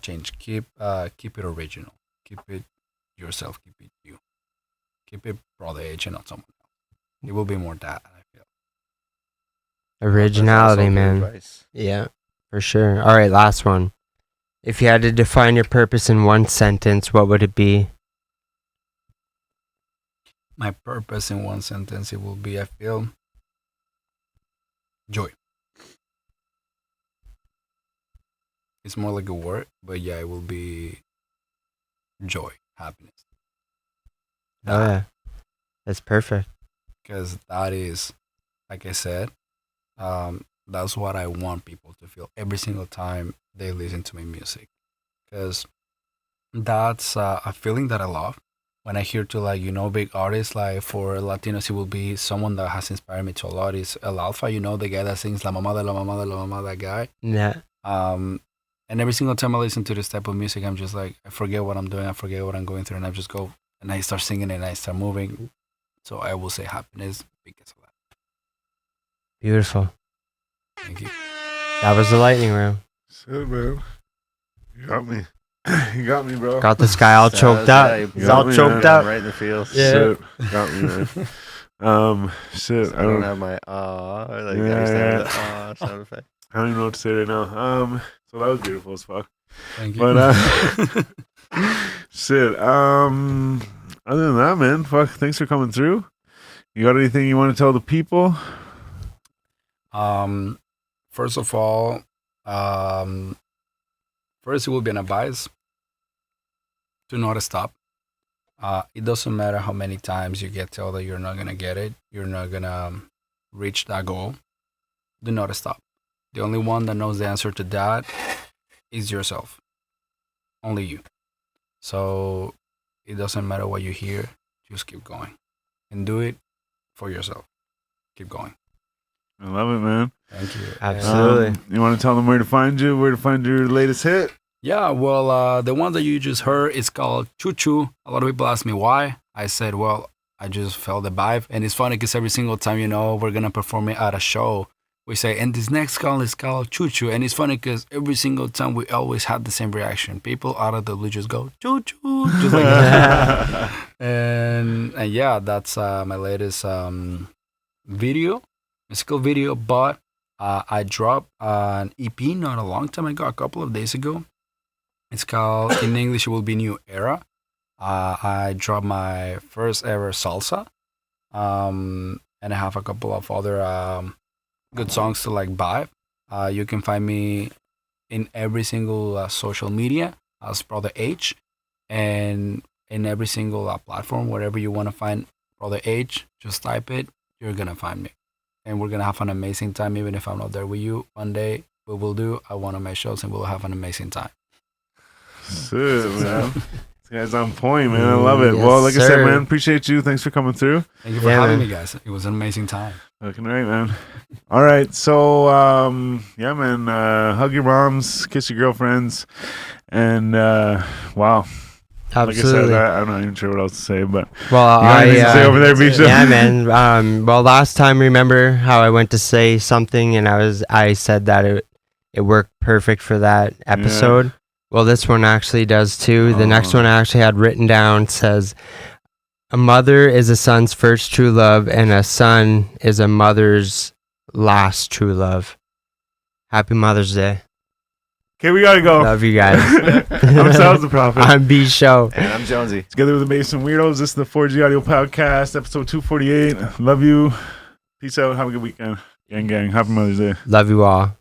[SPEAKER 5] change. Keep it original. Keep it yourself. Keep it you. Keep it Brother H and not someone else. It will be more that, I feel.
[SPEAKER 2] Originality,
[SPEAKER 4] That's also good
[SPEAKER 2] man.
[SPEAKER 4] advice.
[SPEAKER 2] Yeah, for sure. All right, last one. If you had to define your purpose in one sentence, what would it be?
[SPEAKER 5] My purpose in one sentence, it will be, I feel, joy. It's more like a word, but yeah, it will be joy, happiness.
[SPEAKER 2] Oh, yeah. That's perfect.
[SPEAKER 5] Because that is, like I said, that's what I want people to feel every single time they listen to my music. Because that's a feeling that I love. When I hear to, like, big artists, like for Latinos, it will be someone that has inspired me to a lot. Is El Alfa, the guy that sings La Mamá de la Mamá de la Mamá, that guy.
[SPEAKER 2] Yeah.
[SPEAKER 5] And every single time I listen to this type of music, I'm just like, I forget what I'm doing, I forget what I'm going through, and I just go and I start singing and I start moving. So I will say happiness because of that.
[SPEAKER 2] Beautiful.
[SPEAKER 5] Thank you.
[SPEAKER 2] That was the lightning round.
[SPEAKER 3] Shit, man. You got me. You got me, bro.
[SPEAKER 2] Got this guy all choked up. He's all choked up.
[SPEAKER 4] Right in the field.
[SPEAKER 2] Yeah.
[SPEAKER 3] Shit. Got me, man. Shit.
[SPEAKER 4] I don't have my like I used to have the sound effect.
[SPEAKER 3] I don't even know what to say right now. So that was beautiful as fuck.
[SPEAKER 5] Thank you.
[SPEAKER 3] But shit. Other than that, man, fuck. Thanks for coming through. You got anything you want to tell the people?
[SPEAKER 5] First of all, first it will be an advice to not stop. It doesn't matter how many times you get told that you're not gonna get it, you're not gonna reach that goal. Do not stop. The only one that knows the answer to that is yourself. Only you. So it doesn't matter what you hear, just keep going and do it for yourself. Keep going.
[SPEAKER 3] I love it, man.
[SPEAKER 5] Thank you.
[SPEAKER 2] Absolutely.
[SPEAKER 3] You want to tell them where to find you, where to find your latest hit?
[SPEAKER 5] Yeah, well, the one that you just heard is called Choo Choo. A lot of people ask me why. I said, well, I just felt the vibe. And it's funny because every single time, we're going to perform it at a show, we say, and this next call is called Choo Choo. And it's funny because every single time we always have the same reaction. People out of the blue just go, Choo Choo, just like that. and yeah, that's my latest musical video. But I dropped an EP not a long time ago, a couple of days ago. It's called, in English, it will be New Era. I dropped my first ever salsa. And I have a couple of other good songs to vibe. You can find me in every single social media as Brother H. And in every single platform, wherever you want to find Brother H, just type it, you're going to find me. And we're going to have an amazing time, even if I'm not there with you. One day, we will do one of my shows and we'll have an amazing time.
[SPEAKER 3] Shit, man. This guy's on point, man. I love it.
[SPEAKER 2] Yes,
[SPEAKER 3] Well, like I said,
[SPEAKER 2] sir.
[SPEAKER 3] man, appreciate you. Thanks for coming through.
[SPEAKER 5] Thank you for
[SPEAKER 2] Yeah,
[SPEAKER 5] having
[SPEAKER 2] man.
[SPEAKER 5] me, guys. It was an amazing time.
[SPEAKER 3] Looking right, man. All right. So, yeah, man. Hug your moms, kiss your girlfriends. And, wow. Like I said,
[SPEAKER 2] Absolutely.
[SPEAKER 3] I'm not even sure what else to say, but
[SPEAKER 2] Well,
[SPEAKER 3] you got anything to say over there, Bisha?
[SPEAKER 2] yeah, man. Well, last time, remember how I went to say something and I said that it worked perfect for that episode? Well, this one actually does too. The next one I actually had written down says, a mother is a son's first true love and a son is a mother's last true love. Happy Mother's Day.
[SPEAKER 3] Okay, we got to go.
[SPEAKER 2] Love you guys.
[SPEAKER 3] I'm Sal's the Prophet.
[SPEAKER 2] I'm B Show.
[SPEAKER 4] And I'm Jonesy.
[SPEAKER 3] Together with the Basement Weirdos, this is the 4G Audio Podcast, episode 248. Love you. Peace out. Have a good weekend. Gang, gang. Happy Mother's Day.
[SPEAKER 2] Love you all.